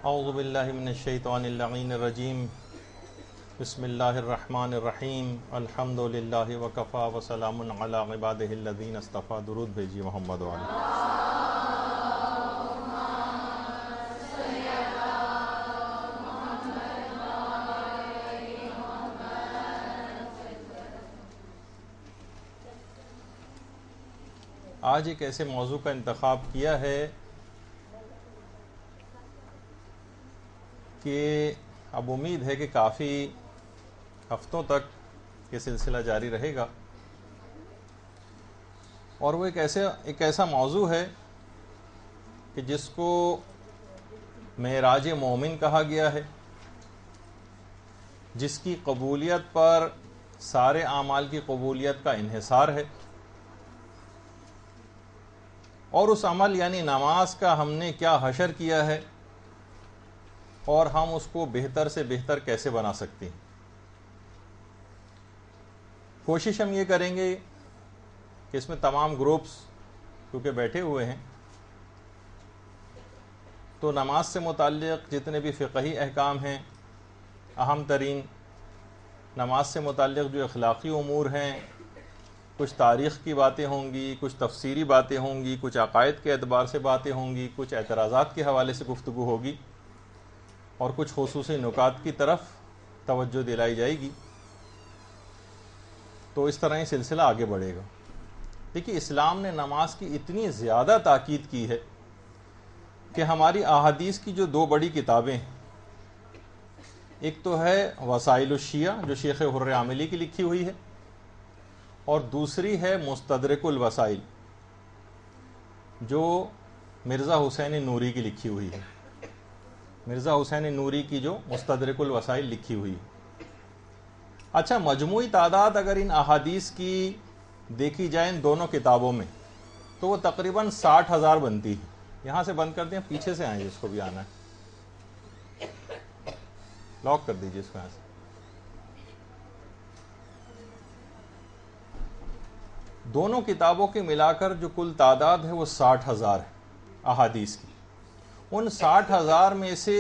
اعوذ باللہ من الشیطان اللعین الرجیم بسم اللہ الرحمن الرحیم الحمد للہ وکفا وسلام علی عبادہ الذین اصطفیٰ. درود بھیجیے محمد علیہ. آج ایک ایسے موضوع کا انتخاب کیا ہے کہ اب امید ہے کہ کافی ہفتوں تک یہ سلسلہ جاری رہے گا، اور وہ ایک ایسا موضوع ہے کہ جس کو معراج مومن کہا گیا ہے، جس کی قبولیت پر سارے اعمال کی قبولیت کا انحصار ہے، اور اس عمل یعنی نماز کا ہم نے کیا حشر کیا ہے اور ہم اس کو بہتر سے بہتر کیسے بنا سکتے ہیں. کوشش ہم یہ کریں گے کہ اس میں تمام گروپس کیونکہ بیٹھے ہوئے ہیں تو نماز سے متعلق جتنے بھی فقہی احکام ہیں، اہم ترین نماز سے متعلق جو اخلاقی امور ہیں، کچھ تاریخ کی باتیں ہوں گی، کچھ تفسیری باتیں ہوں گی، کچھ عقائد کے اعتبار سے باتیں ہوں گی، کچھ اعتراضات کے حوالے سے گفتگو ہوگی، اور کچھ خصوصی نکات کی طرف توجہ دلائی جائے گی. تو اس طرح یہ سلسلہ آگے بڑھے گا. دیکھیے، اسلام نے نماز کی اتنی زیادہ تاکید کی ہے کہ ہماری احادیث کی جو دو بڑی کتابیں ہیں، ایک تو ہے وسائل الشیعہ جو شیخ حر عاملی کی لکھی ہوئی ہے، اور دوسری ہے مستدرک الوسائل جو مرزا حسین نوری کی لکھی ہوئی ہے. مرزا حسین نوری کی جو مستدرک الوسائل لکھی ہوئی ہے. اچھا، مجموعی تعداد اگر ان احادیث کی دیکھی جائے ان دونوں کتابوں میں تو وہ تقریباً 60,000 بنتی ہے. یہاں سے بند کر دیں، پیچھے سے آئیں، جس کو بھی آنا ہے لاک کر دیجیے اس کو. یہاں سے دونوں کتابوں کے ملا کر جو کل تعداد ہے وہ 60,000 ہے احادیث کی. ان 60,000 میں سے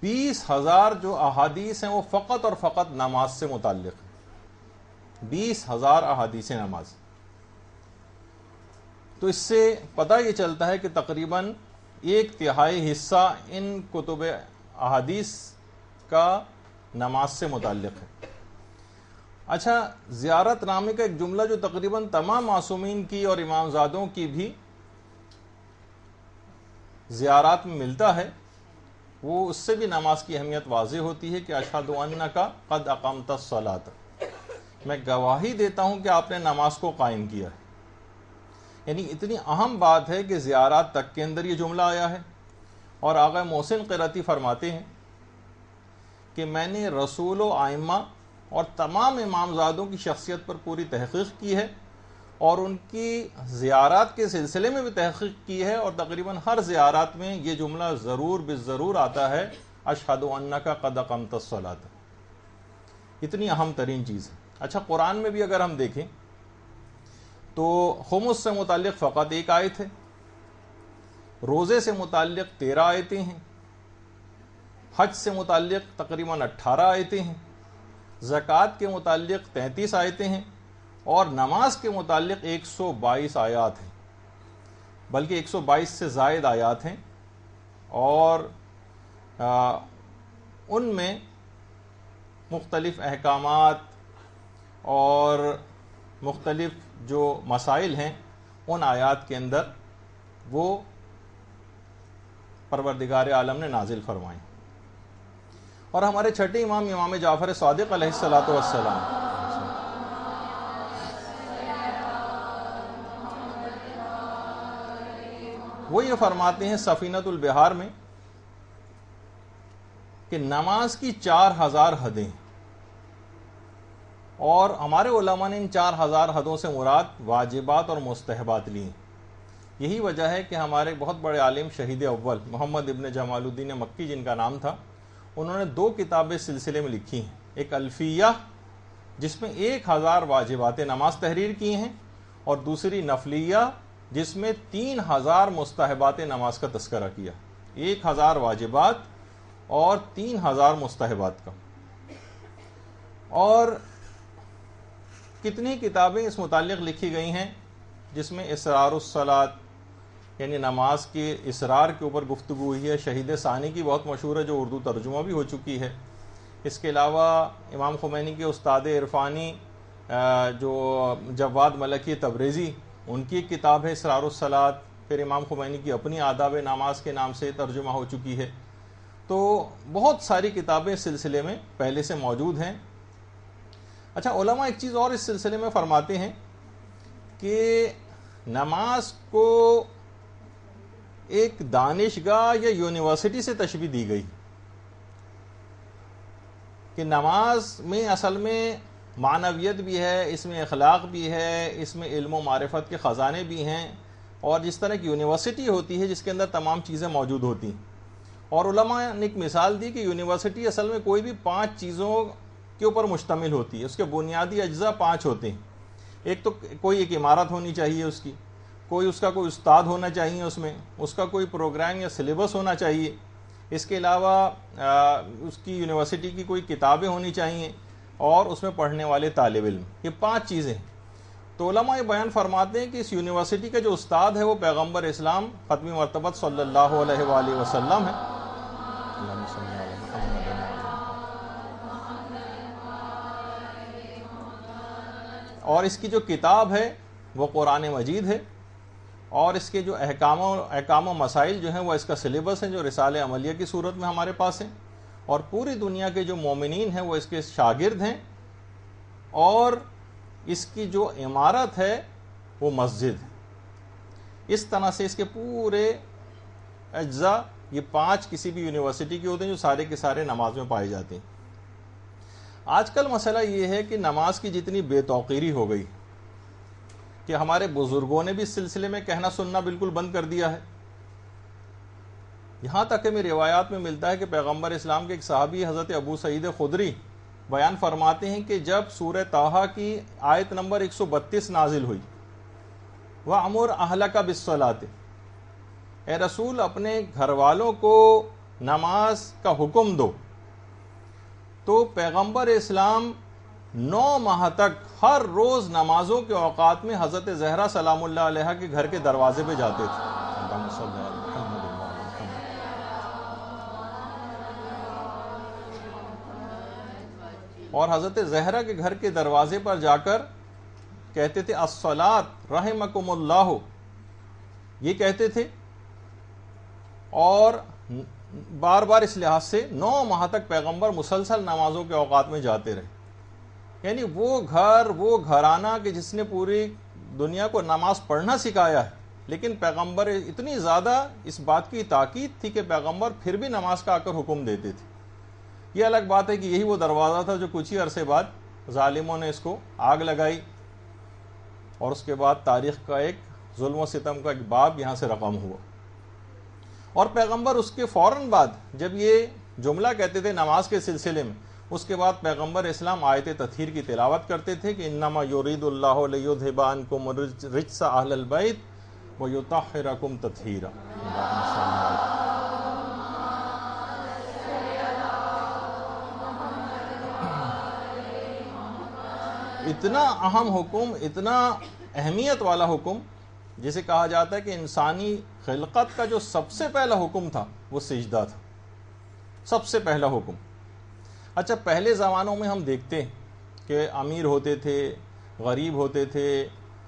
20,000 جو احادیث ہیں وہ فقط اور فقط نماز سے متعلق ہیں. 20,000 احادیث نماز. تو اس سے پتہ یہ چلتا ہے کہ تقریباً 1/3 حصہ ان کتب احادیث کا نماز سے متعلق ہے. اچھا، زیارت نامے کا ایک جملہ جو تقریباً تمام معصومین کی اور امام زادوں کی بھی زیارات میں ملتا ہے، وہ اس سے بھی نماز کی اہمیت واضح ہوتی ہے کہ اشہد انک قد اقمت الصلاۃ، میں گواہی دیتا ہوں کہ آپ نے نماز کو قائم کیا ہے. یعنی اتنی اہم بات ہے کہ زیارات تک کے اندر یہ جملہ آیا ہے. اور آقا محسن قرطی فرماتے ہیں کہ میں نے رسول و ائمہ اور تمام امامزادوں کی شخصیت پر پوری تحقیق کی ہے، اور ان کی زیارات کے سلسلے میں بھی تحقیق کی ہے، اور تقریباً ہر زیارات میں یہ جملہ ضرور بالضرور آتا ہے، اشہد انک قد اقمت الصلاۃ. اتنی اہم ترین چیز ہے. اچھا، قرآن میں بھی اگر ہم دیکھیں تو خمس سے متعلق فقط ایک آیت ہے، روزے سے متعلق 13 آیتیں ہیں، حج سے متعلق تقریباً 18 آیتیں ہیں، زکوٰۃ کے متعلق 33 آیتیں ہیں، اور نماز کے متعلق 122 آیات ہیں، بلکہ 122 سے زائد آیات ہیں. اور ان میں مختلف احکامات اور مختلف جو مسائل ہیں ان آیات کے اندر وہ پروردگار عالم نے نازل فرمائیں. اور ہمارے چھٹے امام جعفر صادق علیہ الصلوۃ والسلام وہ یہ فرماتے ہیں سفینۃ البحار میں کہ نماز کی 4,000 حدیں ہیں، اور ہمارے علماء نے ان 4,000 حدوں سے مراد واجبات اور مستحبات لی ہیں. یہی وجہ ہے کہ ہمارے بہت بڑے عالم شہید اول محمد ابن جمال الدین مکی جن کا نام تھا، انہوں نے 2 کتابیں سلسلے میں لکھی ہیں. ایک الفیہ جس میں 1,000 واجبات نماز تحریر کی ہیں، اور دوسری نفلیہ جس میں 3,000 مستحبات نماز کا تذکرہ کیا. 1000 واجبات اور 3000 مستحبات کا. اور کتنی کتابیں اس متعلق لکھی گئی ہیں جس میں اسرار الصلاۃ یعنی نماز کے اسرار کے اوپر گفتگو ہوئی ہے. شہید ثانی کی بہت مشہور ہے جو اردو ترجمہ بھی ہو چکی ہے. اس کے علاوہ امام خمینی کے استاد عرفانی جو جواد ملکی تبریزی، ان کی ایک کتاب ہے اسرار الصلاۃ. پھر امام خمینی کی اپنی آداب نماز کے نام سے ترجمہ ہو چکی ہے. تو بہت ساری کتابیں اس سلسلے میں پہلے سے موجود ہیں. اچھا، علماء ایک چیز اور اس سلسلے میں فرماتے ہیں کہ نماز کو ایک دانشگاہ یا یونیورسٹی سے تشبیہ دی گئی کہ نماز میں اصل میں معنویت بھی ہے، اس میں اخلاق بھی ہے، اس میں علم و معرفت کے خزانے بھی ہیں، اور جس طرح کی یونیورسٹی ہوتی ہے جس کے اندر تمام چیزیں موجود ہوتی ہیں. اور علماء نے ایک مثال دی کہ یونیورسٹی اصل میں کوئی بھی 5 چیزوں کے اوپر مشتمل ہوتی ہے. اس کے بنیادی اجزاء 5 ہوتے ہیں. ایک تو کوئی ایک عمارت ہونی چاہیے اس کی، اس کا کوئی استاد ہونا چاہیے، اس کا کوئی پروگرام یا سلیبس ہونا چاہیے. اس کے علاوہ اس کی یونیورسٹی کی کوئی کتابیں ہونی چاہیے اور اس میں پڑھنے والے طالب علم. یہ 5 چیزیں ہیں. تو علماء یہ بیان فرماتے ہیں کہ اس یونیورسٹی کا جو استاد ہے وہ پیغمبر اسلام ختم مرتبت صلی اللہ علیہ وآلہ وسلم ہے. اور اس کی جو کتاب ہے وہ قرآن مجید ہے، اور اس کے جو احکام و مسائل جو ہیں وہ اس کا سلیبس ہے جو رسالہ عملیہ کی صورت میں ہمارے پاس ہے. اور پوری دنیا کے جو مومنین ہیں وہ اس کے شاگرد ہیں. اور اس کی جو عمارت ہے وہ مسجد ہے. اس طرح سے اس کے پورے اجزاء یہ 5 کسی بھی یونیورسٹی کے ہوتے ہیں جو سارے کے سارے نماز میں پائے جاتے ہیں. آج کل مسئلہ یہ ہے کہ نماز کی جتنی بے توقیری ہو گئی کہ ہمارے بزرگوں نے بھی اس سلسلے میں کہنا سننا بالکل بند کر دیا ہے. یہاں تک کہ میں روایات میں ملتا ہے کہ پیغمبر اسلام کے ایک صحابی حضرت ابو سعید خدری بیان فرماتے ہیں کہ جب سورہ طٰہٰ کی آیت نمبر 132 نازل ہوئی، وَأْمُرْ أَهْلَكَ بِالصَّلَاةِ، اے رسول اپنے گھر والوں کو نماز کا حکم دو، تو پیغمبر اسلام 9 ماہ تک ہر روز نمازوں کے اوقات میں حضرت زہرا سلام اللہ علیہا کے گھر کے دروازے پہ جاتے تھے. اور حضرت زہرا کے گھر کے دروازے پر جا کر کہتے تھے الصلاۃ رحمکم اللہ، یہ کہتے تھے. اور بار بار اس لحاظ سے 9 ماہ تک پیغمبر مسلسل نمازوں کے اوقات میں جاتے رہے. یعنی وہ گھرانہ کہ جس نے پوری دنیا کو نماز پڑھنا سکھایا ہے، لیکن پیغمبر اتنی زیادہ اس بات کی تاکید تھی کہ پیغمبر پھر بھی نماز کا آ کر حکم دیتے تھے. یہ الگ بات ہے کہ یہی وہ دروازہ تھا جو کچھ ہی عرصے بعد ظالموں نے اس کو آگ لگائی، اور اس کے بعد تاریخ کا ایک ظلم و ستم کا ایک باب یہاں سے رقم ہوا. اور پیغمبر اس کے فوراً بعد جب یہ جملہ کہتے تھے نماز کے سلسلے میں، اس کے بعد پیغمبر اسلام آیت تطہیر کی تلاوت کرتے تھے کہ انما یرید اللہ لیذھب عنکم الرجس اہل البیت ویطہرکم تطہیرا. اتنا اہم حکم، اتنا اہمیت والا حکم، جسے کہا جاتا ہے کہ انسانی خلقت کا جو سب سے پہلا حکم تھا وہ سجدہ تھا، سب سے پہلا حکم. اچھا، پہلے زمانوں میں ہم دیکھتے ہیں کہ امیر ہوتے تھے، غریب ہوتے تھے،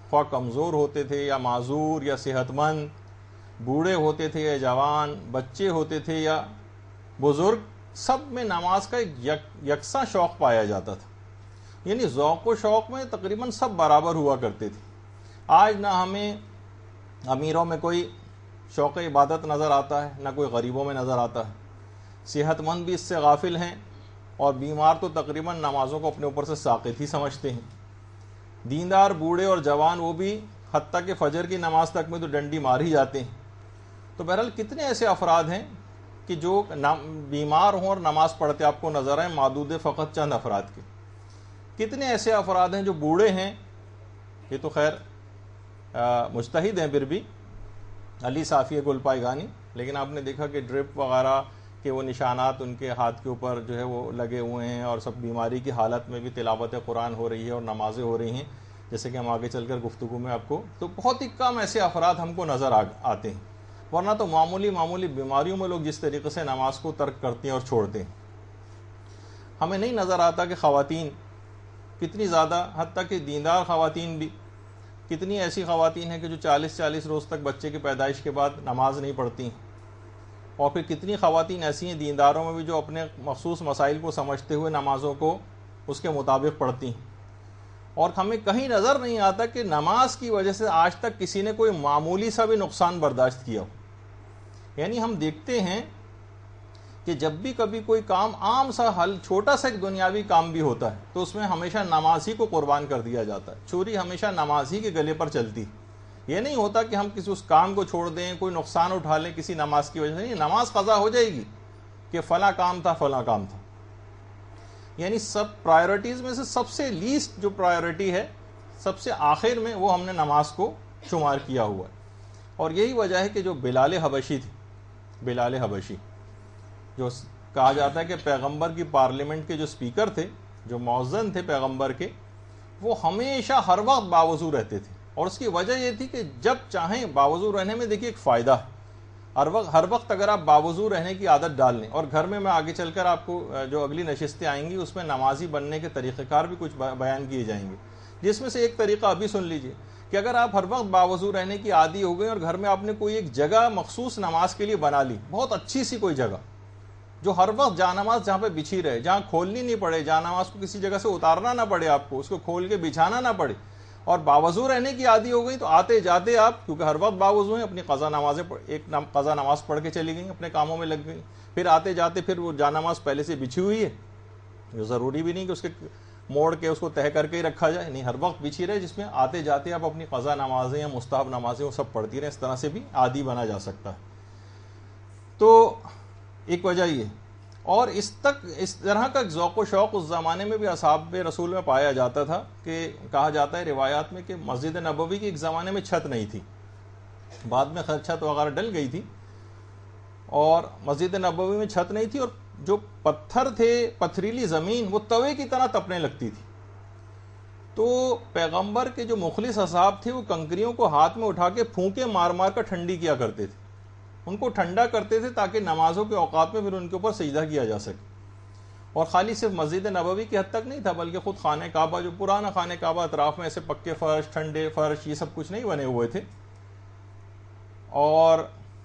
خواہ کمزور ہوتے تھے یا معذور یا صحت مند، بوڑھے ہوتے تھے یا جوان، بچے ہوتے تھے یا بزرگ، سب میں نماز کا ایک یکساں شوق پایا جاتا تھا. یعنی ذوق و شوق میں تقریباً سب برابر ہوا کرتے تھے. آج نہ ہمیں امیروں میں کوئی شوق عبادت نظر آتا ہے، نہ کوئی غریبوں میں نظر آتا ہے. صحت مند بھی اس سے غافل ہیں، اور بیمار تو تقریباً نمازوں کو اپنے اوپر سے ساقط ہی سمجھتے ہیں. دیندار بوڑھے اور جوان وہ بھی حتیٰ کہ فجر کی نماز تک میں تو ڈنڈی مار ہی جاتے ہیں. تو بہرحال کتنے ایسے افراد ہیں کہ جو بیمار ہوں اور نماز پڑھتے آپ کو نظر آئیں، معدود فقط چند افراد کے. کتنے ایسے افراد ہیں جو بوڑھے ہیں، یہ تو خیر مجتہد ہیں پھر بھی، علی صافی گل پائگانی لیکن آپ نے دیکھا کہ ڈرپ وغیرہ کہ وہ نشانات ان کے ہاتھ کے اوپر جو ہے وہ لگے ہوئے ہیں، اور سب بیماری کی حالت میں بھی تلاوت قرآن ہو رہی ہے اور نمازیں ہو رہی ہیں، جیسے کہ ہم آگے چل کر گفتگو میں آپ کو، تو بہت ہی کم ایسے افراد ہم کو نظر آتے ہیں، ورنہ تو معمولی بیماریوں میں لوگ جس طریقے سے نماز کو ترک کرتے ہیں اور چھوڑتے ہیں۔ ہمیں نہیں نظر آتا کہ خواتین کتنی زیادہ، حتیٰ کہ دیندار خواتین بھی، کتنی ایسی خواتین ہیں کہ جو 40 روز تک بچے کی پیدائش کے بعد نماز نہیں پڑھتی ہیں، اور پھر کتنی خواتین ایسی ہیں دینداروں میں بھی جو اپنے مخصوص مسائل کو سمجھتے ہوئے نمازوں کو اس کے مطابق پڑھتی ہیں، اور ہمیں کہیں نظر نہیں آتا کہ نماز کی وجہ سے آج تک کسی نے کوئی معمولی سا بھی نقصان برداشت کیا ہو۔ یعنی ہم دیکھتے ہیں کہ جب بھی کبھی کوئی کام عام سا حل، چھوٹا سا ایک دنیاوی کام بھی ہوتا ہے تو اس میں ہمیشہ نماز ہی کو قربان کر دیا جاتا ہے، چھری ہمیشہ نماز ہی کے گلے پر چلتی۔ یہ نہیں ہوتا کہ ہم کسی اس کام کو چھوڑ دیں، کوئی نقصان اٹھا لیں کسی نماز کی وجہ سے، نہیں، نماز قضا ہو جائے گی کہ فلاں کام تھا فلاں کام تھا۔ یعنی سب پرائیورٹیز میں سے سب سے لیسٹ جو پرائیورٹی ہے، سب سے آخر میں، وہ ہم نے نماز کو شمار کیا ہوا ہے۔ اور یہی وجہ ہے کہ جو بلال حبشی تھی، بلال حبشی جو کہا جاتا ہے کہ پیغمبر کی پارلیمنٹ کے جو سپیکر تھے، جو مؤذن تھے پیغمبر کے، وہ ہمیشہ ہر وقت باوضو رہتے تھے، اور اس کی وجہ یہ تھی کہ جب چاہیں باوضو رہنے میں، دیکھیے ایک فائدہ ہے، ہر وقت اگر آپ باوضو رہنے کی عادت ڈال لیں، اور گھر میں آگے چل کر آپ کو جو اگلی نشستیں آئیں گی اس میں نمازی بننے کے طریقہ کار بھی کچھ بیان کیے جائیں گے، جس میں سے ایک طریقہ ابھی سن لیجئے کہ اگر آپ ہر وقت باوضو رہنے کی عادی ہو گئے اور گھر میں آپ نے کوئی ایک جگہ مخصوص نماز کے لیے بنا لی، بہت اچھی سی کوئی جگہ جو ہر وقت جانماز جہاں پہ بچھی رہے، جہاں کھولنی نہیں پڑے، جانماز کو کسی جگہ سے اتارنا نہ پڑے، آپ کو اس کو کھول کے بچھانا نہ پڑے، اور باوضو رہنے کی عادی ہو گئی، تو آتے جاتے آپ، کیونکہ ہر وقت باوضو ہیں، اپنی قضا نمازیں ایک قضا نماز پڑھ کے چلی گئیں، اپنے کاموں میں لگ گئیں، پھر آتے جاتے پھر وہ جانماز پہلے سے بچھی ہوئی ہے، جو ضروری بھی نہیں کہ اس کے موڑ کے اس کو تہہ کر کے ہی رکھا جائے، نہیں، ہر وقت بچھی رہے، جس میں آتے جاتے آپ اپنی قضا نمازیں یا مستحب نمازیں وہ سب پڑھتی رہیں، اس طرح سے بھی عادی بنا جا سکتا ہے۔ تو ایک وجہ یہ، اور اس طرح کا ذوق و شوق اس زمانے میں بھی اصحاب رسول میں پایا جاتا تھا، کہ کہا جاتا ہے روایات میں کہ مسجد نبوی کی ایک زمانے میں چھت نہیں تھی، بعد میں خیر چھت وغیرہ ڈل گئی تھی، اور مسجد نبوی میں چھت نہیں تھی، اور جو پتھر تھے، پتھریلی زمین، وہ توے کی طرح تپنے لگتی تھی، تو پیغمبر کے جو مخلص اصحاب تھے وہ کنکریوں کو ہاتھ میں اٹھا کے پھونکے مار مار کر ٹھنڈی کیا کرتے تھے، ان کو ٹھنڈا کرتے تھے تاکہ نمازوں کے اوقات میں پھر ان کے اوپر سجدہ کیا جا سکے۔ اور خالی صرف مسجد نبوی کی حد تک نہیں تھا، بلکہ خود خانہ کعبہ، جو پرانا خانہ کعبہ، اطراف میں ایسے پکے فرش، ٹھنڈے فرش، یہ سب کچھ نہیں بنے ہوئے تھے، اور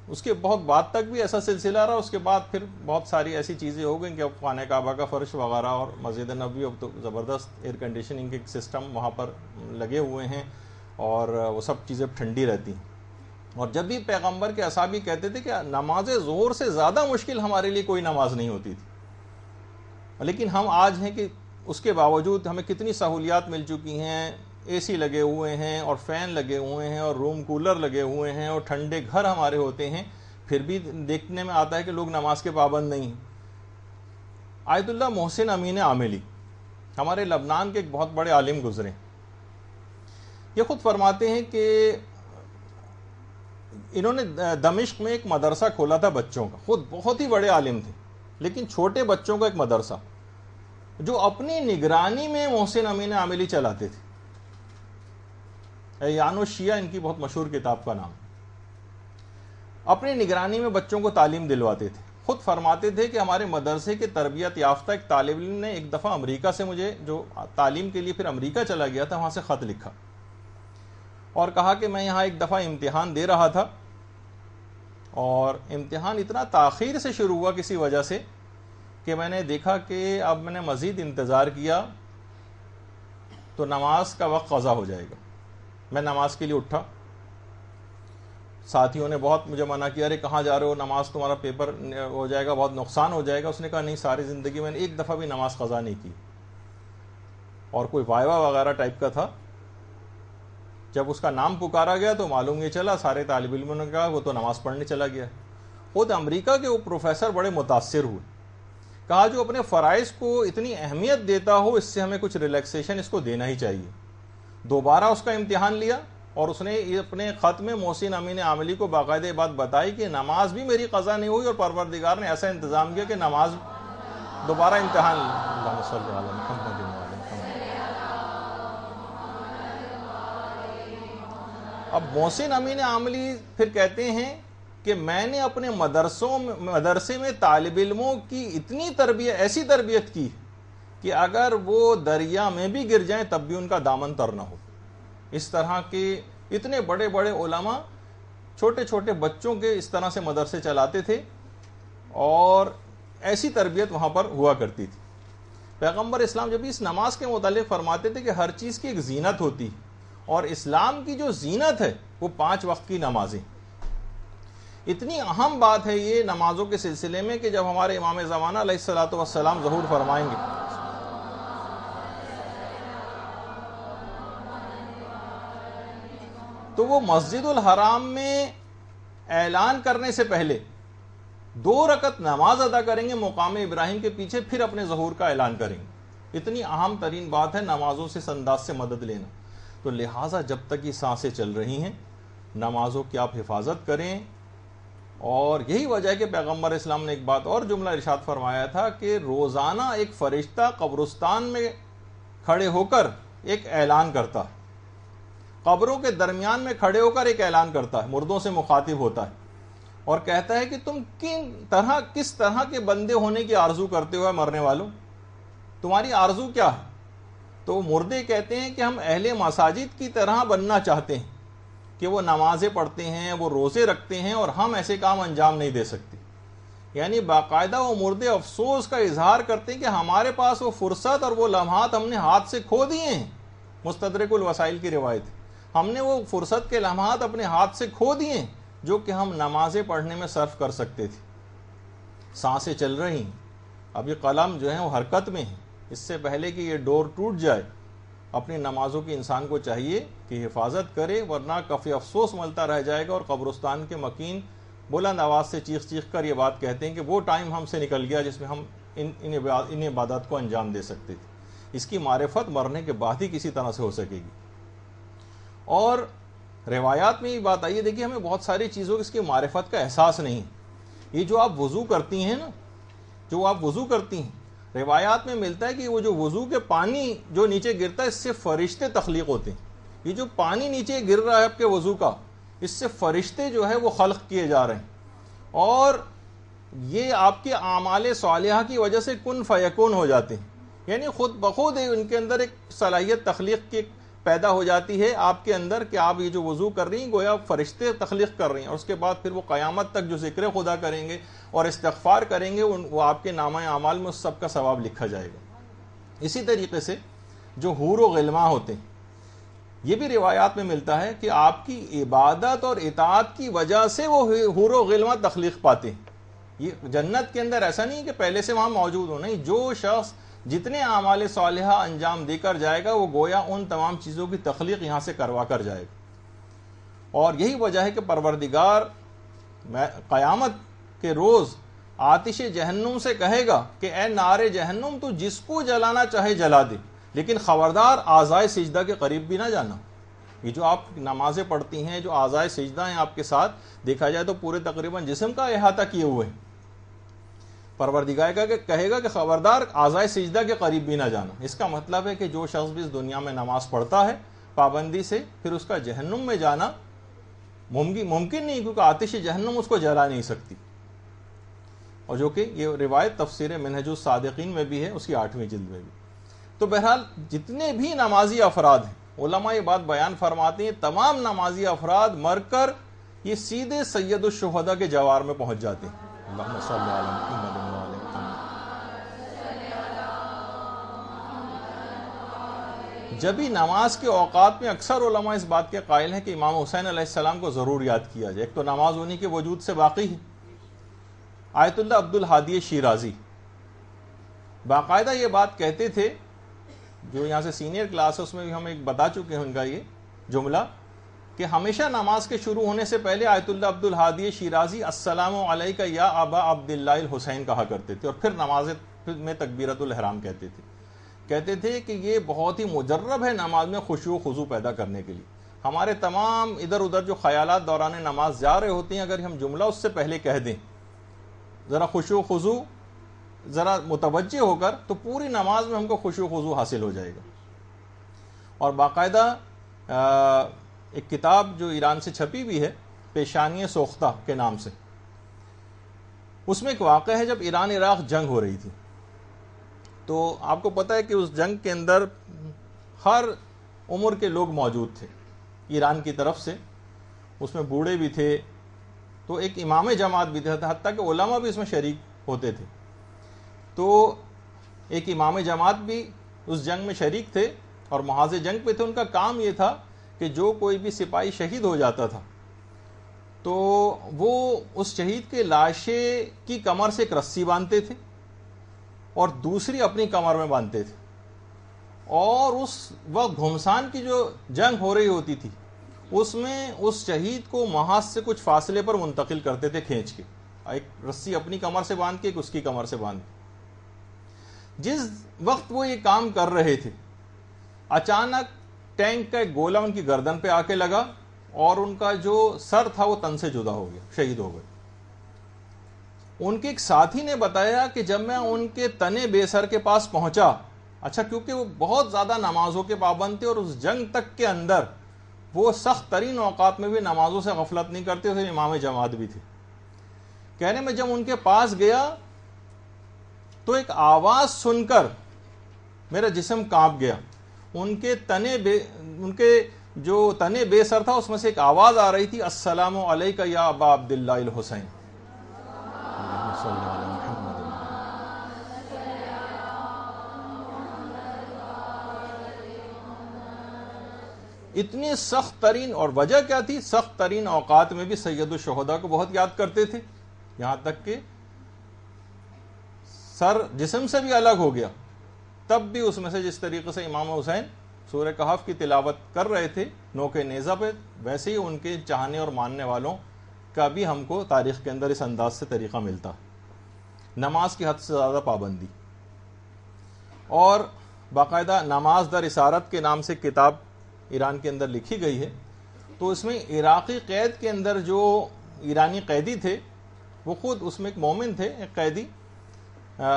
اس کے بہت بعد تک بھی ایسا سلسلہ رہا۔ اس کے بعد پھر بہت ساری ایسی چیزیں ہو گئیں کہ اب خانہ کعبہ کا فرش وغیرہ اور مسجد نبوی اب تو زبردست ایئر کنڈیشننگ کے سسٹم وہاں پر لگے ہوئے ہیں، اور وہ سب چیزیں ٹھنڈی رہتی ہیں۔ اور جب بھی پیغمبر کے اصحابی کہتے تھے کہ نماز ظہر سے زیادہ مشکل ہمارے لیے کوئی نماز نہیں ہوتی تھی، لیکن ہم آج ہیں کہ اس کے باوجود ہمیں کتنی سہولیات مل چکی ہیں، اے سی لگے ہوئے ہیں، اور فین لگے ہوئے ہیں، اور روم کولر لگے ہوئے ہیں، اور ٹھنڈے گھر ہمارے ہوتے ہیں، پھر بھی دیکھنے میں آتا ہے کہ لوگ نماز کے پابند نہیں ہیں۔ آیت اللہ محسن امین عاملی ہمارے لبنان کے ایک بہت بڑے عالم گزرے، یہ خود فرماتے ہیں کہ انہوں نے دمشق میں ایک مدرسہ کھولا تھا بچوں کا، خود بہت ہی بڑے عالم تھے، لیکن چھوٹے بچوں کا ایک مدرسہ جو اپنی نگرانی میں محسن امین عاملی چلاتے تھے۔ ایان الشیعہ ان کی بہت مشہور کتاب کا نام، اپنی نگرانی میں بچوں کو تعلیم دلواتے تھے۔ خود فرماتے تھے کہ ہمارے مدرسے کے تربیت یافتہ ایک طالب علم نے ایک دفعہ امریکہ سے مجھے، جو تعلیم کے لیے پھر امریکہ چلا گیا تھا، وہاں سے خط لکھا اور کہا کہ میں یہاں ایک دفعہ امتحان دے رہا تھا، اور امتحان اتنا تاخیر سے شروع ہوا کسی وجہ سے کہ میں نے دیکھا کہ اب میں نے مزید انتظار کیا تو نماز کا وقت قضا ہو جائے گا۔ میں نماز کے لیے اٹھا، ساتھیوں نے بہت مجھے منع کیا، ارے کہاں جا رہے ہو، نماز تمہارا پیپر ہو جائے گا، بہت نقصان ہو جائے گا۔ اس نے کہا نہیں، ساری زندگی میں نے ایک دفعہ بھی نماز قضا نہیں کی، اور کوئی وائوا وغیرہ ٹائپ کا تھا۔ جب اس کا نام پکارا گیا تو معلوم یہ چلا، سارے طالب علموں نے کہا وہ تو نماز پڑھنے چلا گیا۔ خود امریکہ کے وہ پروفیسر بڑے متاثر ہوئے، کہا جو اپنے فرائض کو اتنی اہمیت دیتا ہو، اس سے ہمیں کچھ ریلیکسیشن اس کو دینا ہی چاہیے۔ دوبارہ اس کا امتحان لیا اور اس نے اپنے خط میں محسن امین عاملی کو باقاعدہ یہ بات بتائی کہ نماز بھی میری قضا نہیں ہوئی اور پروردگار نے ایسا انتظام کیا کہ نماز دوبارہ امتحان. اللہم صلی علی محمد و علی محمد. اب محسن امین عاملی پھر کہتے ہیں کہ میں نے اپنے مدرسے میں طالب علموں کی اتنی تربیت، ایسی تربیت کی کہ اگر وہ دریا میں بھی گر جائیں تب بھی ان کا دامن تر نہ ہو. اس طرح کے اتنے بڑے بڑے علماء چھوٹے چھوٹے بچوں کے اس طرح سے مدرسے چلاتے تھے اور ایسی تربیت وہاں پر ہوا کرتی تھی. پیغمبر اسلام جب اس نماز کے متعلق فرماتے تھے کہ ہر چیز کی ایک زینت ہوتی اور اسلام کی جو زینت ہے وہ 5 وقت کی نمازیں. اتنی اہم بات ہے یہ نمازوں کے سلسلے میں کہ جب ہمارے امام زمانہ علیہ الصلوۃ والسلام ظہور فرمائیں گے تو وہ مسجد الحرام میں اعلان کرنے سے پہلے 2 رکعت نماز ادا کریں گے مقام ابراہیم کے پیچھے، پھر اپنے ظہور کا اعلان کریں گے. اتنی اہم ترین بات ہے نمازوں سے اس انداز سے مدد لینا. تو لہٰذا جب تک یہ سانسیں چل رہی ہیں نمازوں کی آپ حفاظت کریں. اور یہی وجہ ہے کہ پیغمبر اسلام نے ایک بات اور جملہ ارشاد فرمایا تھا کہ روزانہ ایک فرشتہ قبرستان میں کھڑے ہو کر ایک اعلان کرتا ہے، قبروں کے درمیان میں کھڑے ہو کر ایک اعلان کرتا ہے، مردوں سے مخاطب ہوتا ہے اور کہتا ہے کہ تم کس طرح کے بندے ہونے کی آرزو کرتے ہو مرنے والوں، تمہاری آرزو کیا ہے؟ تو مردے کہتے ہیں کہ ہم اہل مساجد کی طرح بننا چاہتے ہیں کہ وہ نمازیں پڑھتے ہیں، وہ روزے رکھتے ہیں اور ہم ایسے کام انجام نہیں دے سکتے. یعنی باقاعدہ وہ مردے افسوس کا اظہار کرتے ہیں کہ ہمارے پاس وہ فرصت اور وہ لمحات ہم نے ہاتھ سے کھو دیے ہیں. مستدرک الوسائل کی روایت، ہم نے وہ فرصت کے لمحات اپنے ہاتھ سے کھو دیے ہیں جو کہ ہم نمازیں پڑھنے میں صرف کر سکتے تھے. سانسیں چل رہی ہیں، اب یہ قلم جو ہے وہ حرکت میں ہے. اس سے پہلے کہ یہ ڈور ٹوٹ جائے اپنی نمازوں کی انسان کو چاہیے کہ حفاظت کرے، ورنہ کافی افسوس ملتا رہ جائے گا. اور قبرستان کے مکین بلند آواز سے چیخ چیخ کر یہ بات کہتے ہیں کہ وہ ٹائم ہم سے نکل گیا جس میں ہم ان عبادات کو انجام دے سکتے تھے. اس کی معرفت مرنے کے بعد ہی کسی طرح سے ہو سکے گی. اور روایات میں یہ بات آئی ہے، دیکھیے ہمیں بہت ساری چیزوں کی اس کی معرفت کا احساس نہیں. یہ جو آپ وضو کرتی ہیں نا، جو آپ وضو کرتی ہیں، روایات میں ملتا ہے کہ وہ جو وضو کے پانی جو نیچے گرتا ہے اس سے فرشتے تخلیق ہوتے ہیں. یہ جو پانی نیچے گر رہا ہے آپ کے وضو کا، اس سے فرشتے جو ہے وہ خلق کیے جا رہے ہیں اور یہ آپ کے اعمال صالحہ کی وجہ سے کن فیکون ہو جاتے ہیں. یعنی خود بخود ان کے اندر ایک صلاحیت تخلیق کی پیدا ہو جاتی ہے آپ کے اندر کہ آپ یہ جو وضو کر رہی ہیں گویا فرشتے تخلیق کر رہی ہیں. اور اس کے بعد پھر وہ قیامت تک جو ذکر خدا کریں گے اور استغفار کریں گے وہ آپ کے نامہ اعمال میں اس سب کا ثواب لکھا جائے گا. اسی طریقے سے جو حور و غلماں ہوتے ہیں، یہ بھی روایات میں ملتا ہے کہ آپ کی عبادت اور اطاعت کی وجہ سے وہ حور و غلماں تخلیق پاتے ہیں. یہ جنت کے اندر ایسا نہیں کہ پہلے سے وہاں موجود ہو، نہیں، جو شخص جتنے اعمال صالحہ انجام دے کر جائے گا وہ گویا ان تمام چیزوں کی تخلیق یہاں سے کروا کر جائے گا. اور یہی وجہ ہے کہ پروردگار قیامت کے روز آتش جہنم سے کہے گا کہ اے نار جہنم تو جس کو جلانا چاہے جلا دے، لیکن خبردار اعضائے سجدہ کے قریب بھی نہ جانا. یہ جو آپ نمازیں پڑھتی ہیں، جو اعضائے سجدہ ہیں آپ کے ساتھ، دیکھا جائے تو پورے تقریباً جسم کا احاطہ کیے ہوئے ہیں. پروردگار کا کہے گا کہ خبردار اعضائے سجدہ کے قریب بھی نہ جانا. اس کا مطلب ہے کہ جو شخص بھی اس دنیا میں نماز پڑھتا ہے پابندی سے، پھر اس کا جہنم میں جانا ممکن نہیں، کیونکہ آتش جہنم اس کو جلا نہیں سکتی. اور جو کہ یہ روایت تفسیر منہج الصادقین میں بھی ہے، اس کی 8ویں جلد میں بھی. تو بہرحال جتنے بھی نمازی افراد ہیں، علماء یہ بات بیان فرماتے ہیں، تمام نمازی افراد مر کر یہ سیدھے سید الشہداء کے جوار میں پہنچ جاتے ہیں. اللہم صلی علی محمد و علی محمد. جبھی نماز کے اوقات میں اکثر علماء اس بات کے قائل ہیں کہ امام حسین علیہ السلام کو ضرور یاد کیا جائے. ایک تو نماز انہی کے وجود سے باقی ہے. آیت اللہ عبد الحادی شیرازی باقاعدہ یہ بات کہتے تھے، جو یہاں سے سینئر کلاس ہے اس میں بھی ہم ایک بتا چکے ہیں ان کا یہ جملہ، کہ ہمیشہ نماز کے شروع ہونے سے پہلے آیت اللہ عبد الحادی شیرازی السلام علیکہ یا ابا عبداللہ الحسین کہا کرتے تھے، اور پھر نماز میں تکبیرۃ الحرام کہتے تھے کہ یہ بہت ہی مجرب ہے نماز میں خشوع و خضوع پیدا کرنے کے لیے. ہمارے تمام ادھر ادھر جو خیالات دوران نماز جا رہے ہوتے ہیں، اگر ہم جملہ اس سے پہلے کہہ دیں ذرا خشوع و خضوع ذرا متوجہ ہو کر، تو پوری نماز میں ہم کو خشوع و خضوع حاصل ہو جائے گا۔ اور باقاعدہ ایک کتاب جو ایران سے چھپی ہوئی ہے، پیشانی سوختہ کے نام سے، اس میں ایک واقعہ ہے جب ایران عراق جنگ ہو رہی تھی، تو آپ کو پتہ ہے کہ اس جنگ کے اندر ہر عمر کے لوگ موجود تھے ایران کی طرف سے، اس میں بوڑھے بھی تھے، تو ایک امام جماعت بھی تھے، حتیٰ کہ علماء بھی اس میں شریک ہوتے تھے۔ تو ایک امام جماعت بھی اس جنگ میں شریک تھے اور محاذ جنگ پہ تھے۔ ان کا کام یہ تھا کہ جو کوئی بھی سپاہی شہید ہو جاتا تھا تو وہ اس شہید کے لاشے کی کمر سے ایک رسی باندھتے تھے اور دوسری اپنی کمر میں باندھتے تھے، اور اس وقت گھمسان کی جو جنگ ہو رہی ہوتی تھی اس میں اس شہید کو محاذ سے کچھ فاصلے پر منتقل کرتے تھے کھینچ کے، ایک رسی اپنی کمر سے باندھ کے ایک اس کی کمر سے باندھ کے۔ جس وقت وہ یہ کام کر رہے تھے، اچانک ٹینک کا ایک گولہ ان کی گردن پہ آ کے لگا اور ان کا جو سر تھا وہ تن سے جدا ہو گیا، شہید ہو گئے۔ ان کے ایک ساتھی نے بتایا کہ جب میں ان کے تنے بے سر کے پاس پہنچا، اچھا کیونکہ وہ بہت زیادہ نمازوں کے پابند تھے اور اس جنگ تک کے اندر وہ سخت ترین اوقات میں بھی نمازوں سے غفلت نہیں کرتے تھے، امام جماعت بھی تھے۔ کہنے میں جب ان کے پاس گیا تو ایک آواز سن کر میرا جسم کانپ گیا۔ ان کے جو تنے بے سر تھا اس میں سے ایک آواز آ رہی تھی، السلام علیکہ یا ابا عبداللہ الحسین۔ اتنی سخت ترین، اور وجہ کیا تھی؟ سخت ترین اوقات میں بھی سید الشہداء کو بہت یاد کرتے تھے، یہاں تک کہ سر جسم سے بھی الگ ہو گیا، تب بھی اس میں سے جس طریقے سے امام حسین سورہ کہف کی تلاوت کر رہے تھے نوکے نیزہ پہ، ویسے ہی ان کے چاہنے اور ماننے والوں کا بھی ہم کو تاریخ کے اندر اس انداز سے طریقہ ملتا۔ نماز کی حد سے زیادہ پابندی، اور باقاعدہ نماز در اسارت کے نام سے کتاب ایران کے اندر لکھی گئی ہے، تو اس میں عراقی قید کے اندر جو ایرانی قیدی تھے وہ خود اس میں ایک مومن تھے، ایک قیدی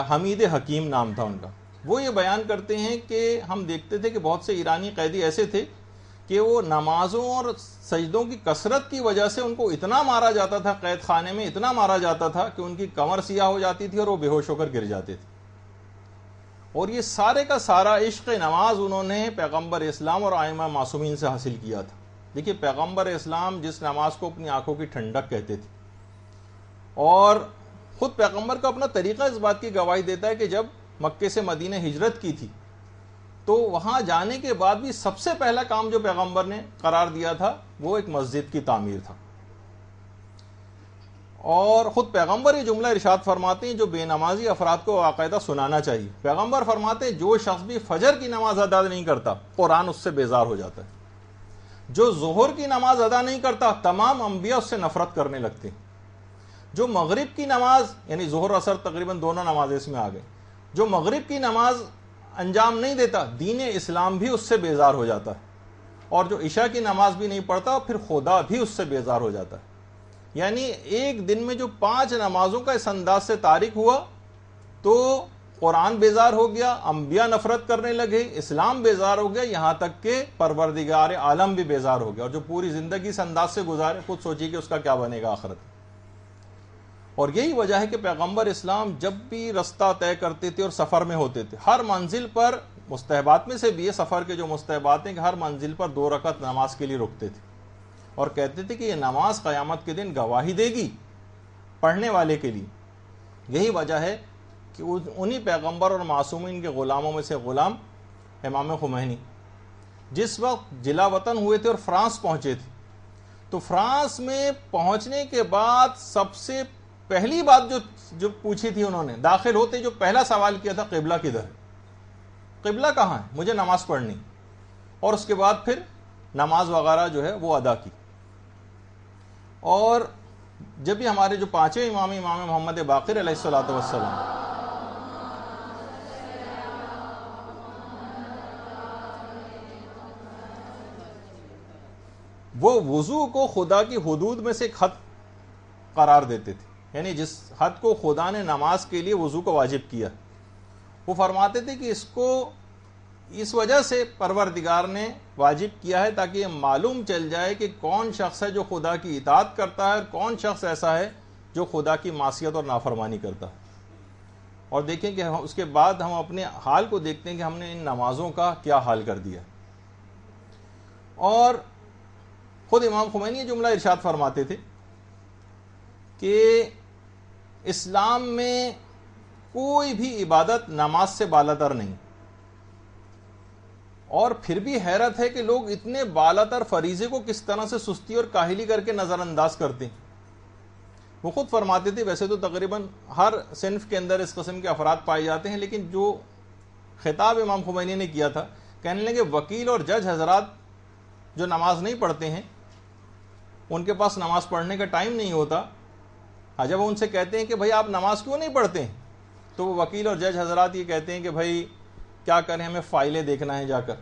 حمید حکیم نام تھا ان کا۔ وہ یہ بیان کرتے ہیں کہ ہم دیکھتے تھے کہ بہت سے ایرانی قیدی ایسے تھے کہ وہ نمازوں اور سجدوں کی کثرت کی وجہ سے ان کو اتنا مارا جاتا تھا، قید خانے میں اتنا مارا جاتا تھا کہ ان کی کمر سیاہ ہو جاتی تھی اور وہ بے ہوش ہو کر گر جاتے تھے۔ اور یہ سارے کا سارا عشق نماز انہوں نے پیغمبر اسلام اور ائمہ معصومین سے حاصل کیا تھا۔ دیکھیے پیغمبر اسلام جس نماز کو اپنی آنکھوں کی ٹھنڈک کہتے تھے، اور خود پیغمبر کا اپنا طریقہ اس بات کی گواہی دیتا ہے کہ جب مکے سے مدینہ ہجرت کی تھی تو وہاں جانے کے بعد بھی سب سے پہلا کام جو پیغمبر نے قرار دیا تھا وہ ایک مسجد کی تعمیر تھا۔ اور خود پیغمبر یہ جملہ ارشاد فرماتے ہیں جو بے نمازی افراد کو باقاعدہ سنانا چاہیے۔ پیغمبر فرماتے ہیں جو شخص بھی فجر کی نماز ادا نہیں کرتا قرآن اس سے بیزار ہو جاتا ہے، جو ظہر کی نماز ادا نہیں کرتا تمام انبیاء اس سے نفرت کرنے لگتے ہیں، جو مغرب کی نماز یعنی ظہر اثر تقریباً دونوں نمازیں اس میں آ گئے، جو مغرب کی نماز انجام نہیں دیتا دین اسلام بھی اس سے بیزار ہو جاتا ہے، اور جو عشاء کی نماز بھی نہیں پڑھتا پھر خدا بھی اس سے بیزار ہو جاتا ہے۔ یعنی ایک دن میں جو 5 نمازوں کا اس انداز سے تارک ہوا تو قرآن بیزار ہو گیا، انبیاء نفرت کرنے لگے، اسلام بیزار ہو گیا، یہاں تک کہ پروردگار عالم بھی بیزار ہو گیا، اور جو پوری زندگی اس انداز سے گزارے خود سوچیے کہ اس کا کیا بنے گا آخرت۔ اور یہی وجہ ہے کہ پیغمبر اسلام جب بھی رستہ طے کرتے تھے اور سفر میں ہوتے تھے، ہر منزل پر مستحبات میں سے بھی یہ سفر کے جو مستحبات ہیں کہ ہر منزل پر 2 رکعت نماز کے لیے رکتے تھے، اور کہتے تھے کہ یہ نماز قیامت کے دن گواہی دے گی پڑھنے والے کے لیے۔ یہی وجہ ہے کہ انہی پیغمبر اور معصومین کے غلاموں میں سے غلام امام خمینی جس وقت جلا وطن ہوئے تھے اور فرانس پہنچے تھے، تو فرانس میں پہنچنے کے بعد سب سے پہلی بات جو پوچھی تھی انہوں نے، داخل ہوتے جو پہلا سوال کیا تھا قبلہ کدھر ہے، قبلہ کہاں ہے، مجھے نماز پڑھنی، اور اس کے بعد پھر نماز وغیرہ جو ہے وہ ادا کی۔ اور جب بھی ہمارے جو 5ویں امام محمد باقر علیہ الصلوۃ والسلام وہ وضو کو خدا کی حدود میں سے ایک حد قرار دیتے تھے، یعنی جس حد کو خدا نے نماز کے لیے وضو کو واجب کیا، وہ فرماتے تھے کہ اس کو اس وجہ سے پروردگار نے واجب کیا ہے تاکہ یہ معلوم چل جائے کہ کون شخص ہے جو خدا کی اطاعت کرتا ہے اور کون شخص ایسا ہے جو خدا کی معصیت اور نافرمانی کرتا ہے۔ اور دیکھیں کہ اس کے بعد ہم اپنے حال کو دیکھتے ہیں کہ ہم نے ان نمازوں کا کیا حال کر دیا۔ اور خود امام خمینی یہ جملہ ارشاد فرماتے تھے کہ اسلام میں کوئی بھی عبادت نماز سے بالاتر نہیں، اور پھر بھی حیرت ہے کہ لوگ اتنے بالاتر فریضے کو کس طرح سے سستی اور کاہلی کر کے نظر انداز کرتے ہیں۔ وہ خود فرماتے تھے ویسے تو تقریباً ہر صنف کے اندر اس قسم کے افراد پائے جاتے ہیں، لیکن جو خطاب امام خمینی نے کیا تھا، کہنے لگے وکیل اور جج حضرات جو نماز نہیں پڑھتے ہیں، ان کے پاس نماز پڑھنے کا ٹائم نہیں ہوتا، جب ان سے کہتے ہیں کہ بھائی آپ نماز کیوں نہیں پڑھتے ہیں، تو وہ وکیل اور جج حضرات یہ کہتے ہیں کہ بھائی کیا کریں، ہمیں فائلیں دیکھنا ہے جا کر۔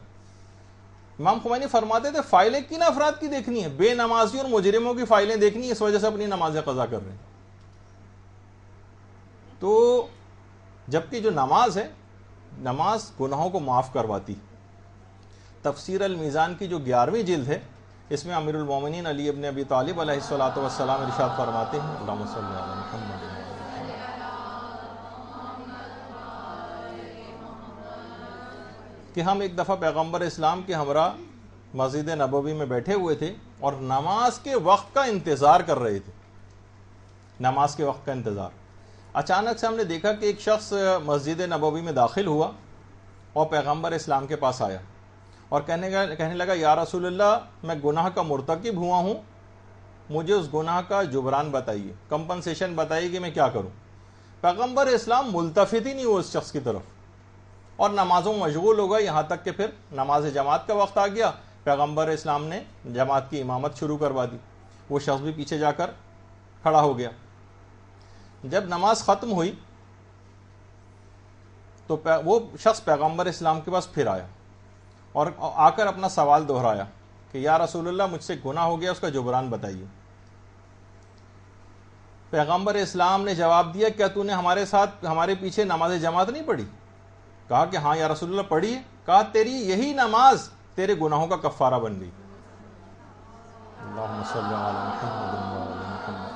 امام خمینی فرماتے تھے فائلیں کن افراد کی دیکھنی ہے؟ بے نمازیوں اور مجرموں کی فائلیں دیکھنی ہے، اس وجہ سے اپنی نمازیں قضا کر رہے ہیں۔ تو جبکہ جو نماز ہے، نماز گناہوں کو معاف کرواتی۔ تفسیر المیزان کی جو 11ویں جلد ہے، اس میں امیر المومنین علی ابن ابی طالب علیہ الصلوۃ والسلام ارشاد فرماتے ہیں، اللہم صلی علی محمد، کہ ہم ایک دفعہ پیغمبر اسلام کے ہمراہ مسجد نبوی میں بیٹھے ہوئے تھے اور نماز کے وقت کا انتظار کر رہے تھے، نماز کے وقت کا انتظار۔ اچانک سے ہم نے دیکھا کہ ایک شخص مسجد نبوی میں داخل ہوا اور پیغمبر اسلام کے پاس آیا اور کہنے لگا یا رسول اللہ، میں گناہ کا مرتکب ہوا ہوں، مجھے اس گناہ کا جبران بتائیے، کمپنسیشن بتائیے کہ میں کیا کروں۔ پیغمبر اسلام ملتفت ہی نہیں ہوا اس شخص کی طرف اور نمازوں میں مشغول ہو گئے، یہاں تک کہ پھر نماز جماعت کا وقت آ گیا، پیغمبر اسلام نے جماعت کی امامت شروع کروا دی، وہ شخص بھی پیچھے جا کر کھڑا ہو گیا۔ جب نماز ختم ہوئی تو وہ شخص پیغمبر اسلام کے پاس پھر آیا اور آ کر اپنا سوال دہرایا کہ یا رسول اللہ، مجھ سے گناہ ہو گیا، اس کا جبران بتائیے۔ پیغمبر اسلام نے جواب دیا کیا تو نے ہمارے ساتھ ہمارے پیچھے نماز جماعت نہیں پڑھی؟ کہا کہ ہاں یا رسول اللہ پڑھی ہے۔ کہا تیری یہی نماز تیرے گناہوں کا کفارہ بن گئی۔ اللہم صلی علی محمد وعلی محمد۔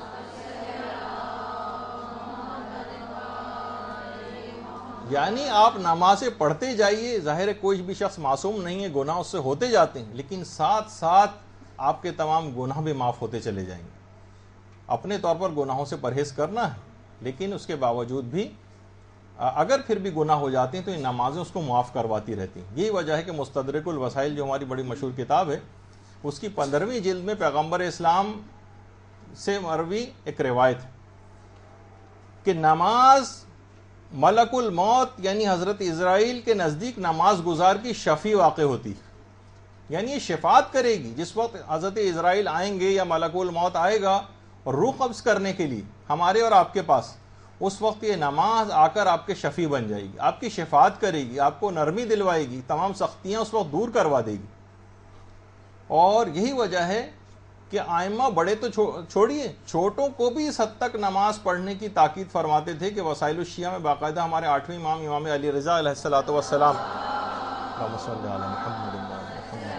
یعنی آپ نمازیں پڑھتے جائیے، ظاہر ہے کوئی بھی شخص معصوم نہیں ہے، گناہ اس سے ہوتے جاتے ہیں، لیکن ساتھ ساتھ آپ کے تمام گناہ بھی معاف ہوتے چلے جائیں گے۔ اپنے طور پر گناہوں سے پرہیز کرنا ہے، لیکن اس کے باوجود بھی اگر پھر بھی گناہ ہو جاتے ہیں تو یہ نمازیں اس کو معاف کرواتی رہتی ہیں۔ یہی وجہ ہے کہ مستدرک الوسائل جو ہماری بڑی مشہور کتاب ہے، اس کی 15ویں جلد میں پیغمبر اسلام سے مروی ایک روایت ہے کہ نماز ملک الموت یعنی حضرت اسرائیل کے نزدیک نماز گزار کی شفیع واقع ہوتی، یعنی یہ شفاعت کرے گی جس وقت حضرت اسرائیل آئیں گے یا ملک الموت آئے گا اور روح قبض کرنے کے لیے ہمارے اور آپ کے پاس، اس وقت یہ نماز آ کر آپ کے شفیع بن جائے گی، آپ کی شفاعت کرے گی، آپ کو نرمی دلوائے گی، تمام سختیاں اس وقت دور کروا دے گی۔ اور یہی وجہ ہے کہ آئمہ بڑے تو چھوڑیے، چھوٹوں کو بھی اس حد تک نماز پڑھنے کی تاکید فرماتے تھے کہ وسائل الشیعہ میں باقاعدہ ہمارے 8ویں امام امام علی رضا علیہ الصلوۃ والسلام، اللہم صلی علی محمد وعلی محمد،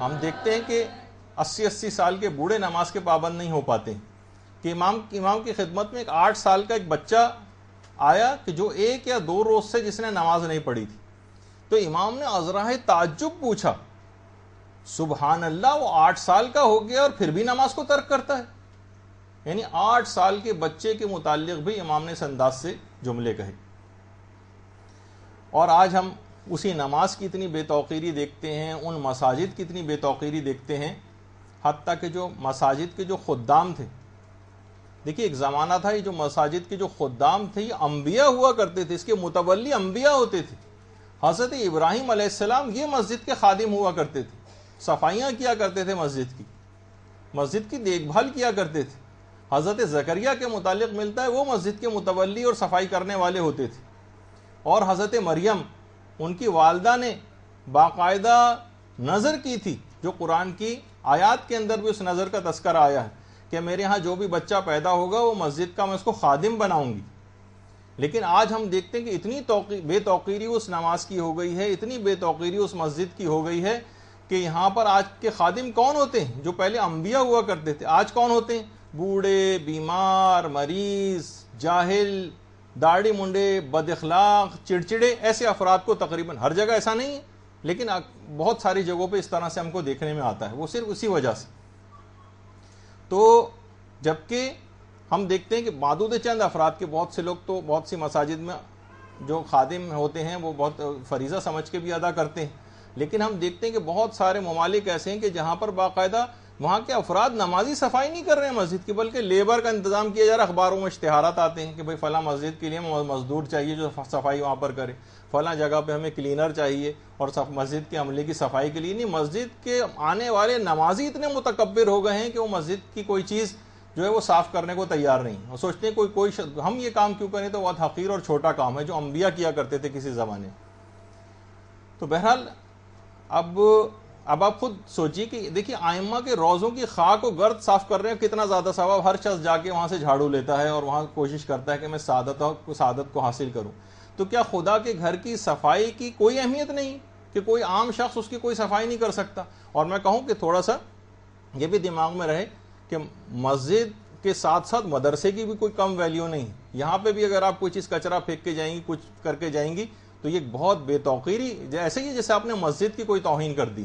ہم دیکھتے ہیں کہ 80 سال کے بوڑھے نماز کے پابند نہیں ہو پاتے کہ امام کی خدمت میں ایک 8 سال کا ایک بچہ آیا کہ جو 1 یا 2 روز سے جس نے نماز نہیں پڑھی تھی، تو امام نے عذراہ تعجب پوچھا سبحان اللہ، وہ 8 سال کا ہو گیا اور پھر بھی نماز کو ترک کرتا ہے؟ یعنی 8 سال کے بچے کے متعلق بھی امام نے اس انداز سے جملے کہے۔ اور آج ہم اسی نماز کی اتنی بے توقیری دیکھتے ہیں، ان مساجد کی اتنی بے توقیری دیکھتے ہیں، حتیٰ کہ جو مساجد کے جو خدام تھے، دیکھیے ایک زمانہ تھا یہ جو مساجد کے جو خدام تھے یہ انبیاء ہوا کرتے تھے، اس کے متولی انبیاء ہوتے تھے۔ حضرت ابراہیم علیہ السلام یہ مسجد کے خادم ہوا کرتے تھے، صفائیاں کیا کرتے تھے، مسجد کی دیکھ بھال کیا کرتے تھے۔ حضرت زکریا کے متعلق ملتا ہے وہ مسجد کے متولی اور صفائی کرنے والے ہوتے تھے۔ اور حضرت مریم، ان کی والدہ نے باقاعدہ نظر کی تھی، جو قرآن کی آیات کے اندر بھی اس نظر کا تذکرہ آیا ہے کہ میرے ہاں جو بھی بچہ پیدا ہوگا وہ مسجد کا میں اس کو خادم بناؤں گی. لیکن آج ہم دیکھتے ہیں کہ اتنی بے توقیری اس نماز کی ہو گئی ہے، اتنی بے توقیری اس مسجد کی ہو گئی ہے کہ یہاں پر آج کے خادم کون ہوتے ہیں؟ جو پہلے انبیاء ہوا کرتے تھے، آج کون ہوتے ہیں؟ بوڑھے، بیمار، مریض، جاہل، داڑھی منڈے، بد اخلاق، چڑچڑے، ایسے افراد کو تقریباً ہر جگہ ایسا نہیں ہے لیکن بہت ساری جگہوں پہ اس طرح سے ہم کو دیکھنے میں آتا ہے، وہ صرف اسی وجہ سے. تو جبکہ ہم دیکھتے ہیں کہ معدود چند افراد کے بہت سے لوگ تو بہت سی مساجد میں جو خادم ہوتے ہیں وہ بہت فریضہ سمجھ کے بھی ادا کرتے ہیں، لیکن ہم دیکھتے ہیں کہ بہت سارے ممالک ایسے ہیں کہ جہاں پر باقاعدہ وہاں کے افراد نمازی صفائی نہیں کر رہے ہیں مسجد کی، بلکہ لیبر کا انتظام کیا جا رہا ہے. اخباروں میں اشتہارات آتے ہیں کہ بھئی فلاں مسجد کے لیے مزدور چاہیے جو صفائی وہاں پر کرے، فلاں جگہ پہ ہمیں کلینر چاہیے اور مسجد کے عملے کی صفائی کے لیے نہیں. مسجد کے آنے والے نمازی اتنے متکبر ہو گئے ہیں کہ وہ مسجد کی کوئی چیز جو ہے وہ صاف کرنے کو تیار نہیں، اور سوچتے ہیں کوئی ہم یہ کام کیوں کریں، تو بہت حقیر اور چھوٹا کام ہے جو انبیاء کیا کرتے تھے کسی زمانے. تو بہرحال اب آپ خود سوچیے کہ دیکھیے ائمہ کے روضوں کی خاک و گرد صاف کر رہے ہیں، کتنا زیادہ ثواب. ہر شخص جا کے وہاں سے جھاڑو لیتا ہے اور وہاں کوشش کرتا ہے کہ میں سعادت کو حاصل کروں. تو کیا خدا کے گھر کی صفائی کی کوئی اہمیت نہیں کہ کوئی عام شخص اس کی کوئی صفائی نہیں کر سکتا؟ اور میں کہوں کہ تھوڑا سا یہ بھی دماغ میں رہے کہ مسجد کے ساتھ ساتھ مدرسے کی بھی کوئی کم ویلیو نہیں. یہاں پہ بھی اگر آپ کوئی چیز کچرا پھینک کے جائیں گی، کچھ کر کے جائیں گی، تو یہ بہت بے توقیری، ایسے ہی جیسے آپ نے مسجد کی کوئی توہین کر دی.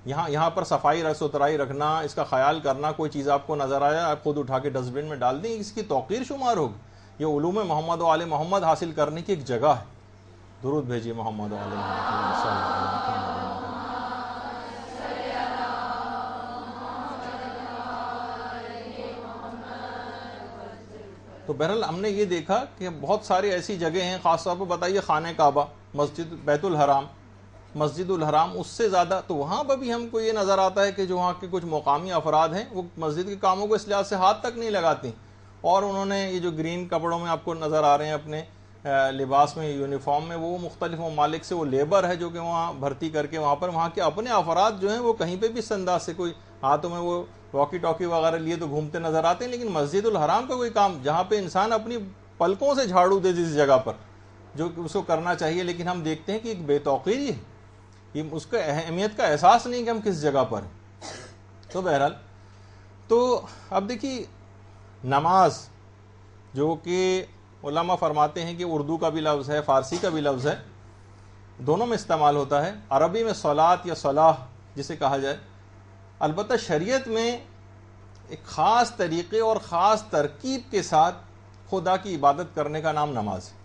یہاں پر صفائی ستھرائی رکھنا، اس کا خیال کرنا، کوئی چیز آپ کو نظر آیا آپ خود اٹھا کے ڈسٹ بن میں ڈال دیں، اس کی توقیر شمار ہوگی. یہ علوم محمد و آل محمد حاصل کرنے کی ایک جگہ ہے. درود بھیجیے محمد و آل محمد. تو بہرحال ہم نے یہ دیکھا کہ بہت ساری ایسی جگہ ہیں، خاص طور پر بتائیے خانہ کعبہ، مسجد بیت الحرام، مسجد الحرام، اس سے زیادہ تو وہاں پر بھی ہم کو یہ نظر آتا ہے کہ جو وہاں کے کچھ مقامی افراد ہیں وہ مسجد کے کاموں کو اس لحاظ سے ہاتھ تک نہیں لگاتے، اور انہوں نے یہ جو گرین کپڑوں میں آپ کو نظر آ رہے ہیں اپنے لباس میں، یونیفارم میں، وہ مختلف ممالک سے وہ لیبر ہے جو کہ وہاں بھرتی کر کے وہاں کے اپنے افراد جو ہیں وہ کہیں پہ بھی اس انداز سے کوئی ہاتھوں میں وہ واکی ٹاکی وغیرہ لیے تو گھومتے نظر آتے ہیں. لیکن مسجد الحرام کا کوئی کام جہاں پہ انسان اپنی پلکوں سے جھاڑو دے جس جگہ پر جو اس کو کرنا چاہیے، لیکن ہم دیکھتے ہیں کہ ایک بے توقیری ہے، یہ اس کا اہمیت کا احساس نہیں کہ ہم کس جگہ پر ہیں. تو بہرحال تو اب دیکھیے نماز جو کہ علماء فرماتے ہیں کہ اردو کا بھی لفظ ہے، فارسی کا بھی لفظ ہے، دونوں میں استعمال ہوتا ہے. عربی میں صلاۃ یا صلاح جسے کہا جائے، البتہ شریعت میں ایک خاص طریقے اور خاص ترکیب کے ساتھ خدا کی عبادت کرنے کا نام نماز ہے.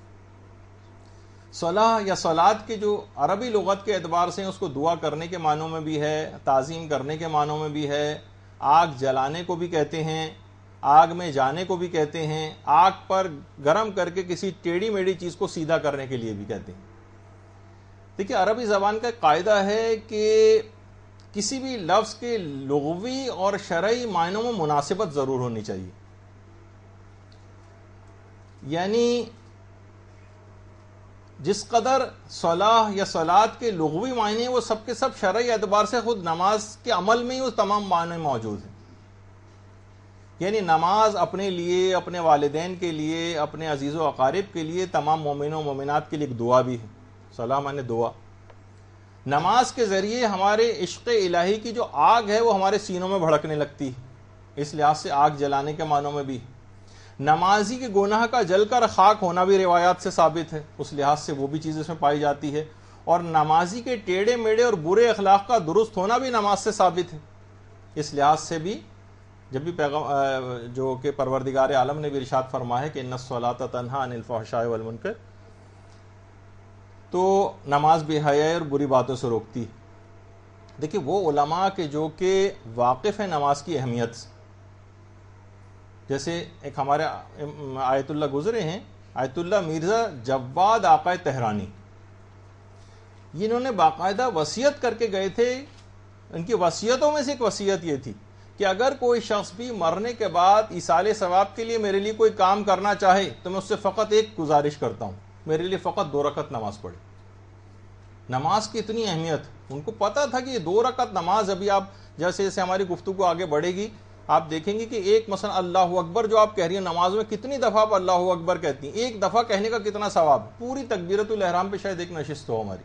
صلاح یا صلاۃ کے جو عربی لغت کے اعتبار سے اس کو دعا کرنے کے معنوں میں بھی ہے، تعظیم کرنے کے معنوں میں بھی ہے، آگ جلانے کو بھی کہتے ہیں، آگ میں جانے کو بھی کہتے ہیں، آگ پر گرم کر کے کسی ٹیڑھی میڑھی چیز کو سیدھا کرنے کے لیے بھی کہتے ہیں. دیکھیے عربی زبان کا قاعدہ ہے کہ کسی بھی لفظ کے لغوی اور شرعی معنوں میں مناسبت ضرور ہونی چاہیے. یعنی جس قدر صلاح یا صلاۃ کے لغوی معنی وہ سب کے سب شرعی اعتبار سے خود نماز کے عمل میں ہی وہ تمام معنی موجود ہیں. یعنی نماز اپنے لیے، اپنے والدین کے لیے، اپنے عزیز و اقارب کے لیے، تمام مومنوں و مومنات کے لیے ایک دعا بھی ہے. صلاح معنی دعا. نماز کے ذریعے ہمارے عشق الہی کی جو آگ ہے وہ ہمارے سینوں میں بھڑکنے لگتی ہے، اس لحاظ سے آگ جلانے کے معنوں میں بھی. نمازی کے گناہ کا جل کر خاک ہونا بھی روایات سے ثابت ہے، اس لحاظ سے وہ بھی چیز اس میں پائی جاتی ہے. اور نمازی کے ٹیڑھے میڑے اور برے اخلاق کا درست ہونا بھی نماز سے ثابت ہے. اس لحاظ سے بھی جب بھی جو کہ پروردگار عالم نے بھی ارشاد فرمایا ہے کہ ان الصلاۃ تنہی عن الفحشاء والمنکر، تو نماز بے حیائی اور بری باتوں سے روکتی. دیکھیں وہ علماء کے جو کہ واقف ہیں نماز کی اہمیت سے، جیسے ایک ہمارے آیت اللہ گزرے ہیں، آیت اللہ مرزا جواد آقا تہرانی، انہوں نے باقاعدہ وصیت کر کے گئے تھے. ان کی وصیتوں میں سے ایک وصیت یہ تھی کہ اگر کوئی شخص بھی مرنے کے بعد ایصال ثواب کے لیے میرے لیے کوئی کام کرنا چاہے تو میں اس سے فقط ایک گزارش کرتا ہوں، میرے لیے فقط 2 رکعت نماز پڑھے. نماز کی اتنی اہمیت، ان کو پتا تھا کہ یہ 2 رکعت نماز، ابھی آپ جیسے جیسے ہماری گفتگو آگے بڑھے گی آپ دیکھیں گے کہ ایک مثلا اللہ اکبر جو آپ کہہ رہی ہیں نماز میں، کتنی دفعہ آپ اللہ اکبر کہتی ہیں، ایک دفعہ کہنے کا کتنا ثواب، پوری تکبیرۃ الاحرام پہ شاید ایک نشست ہو ہماری،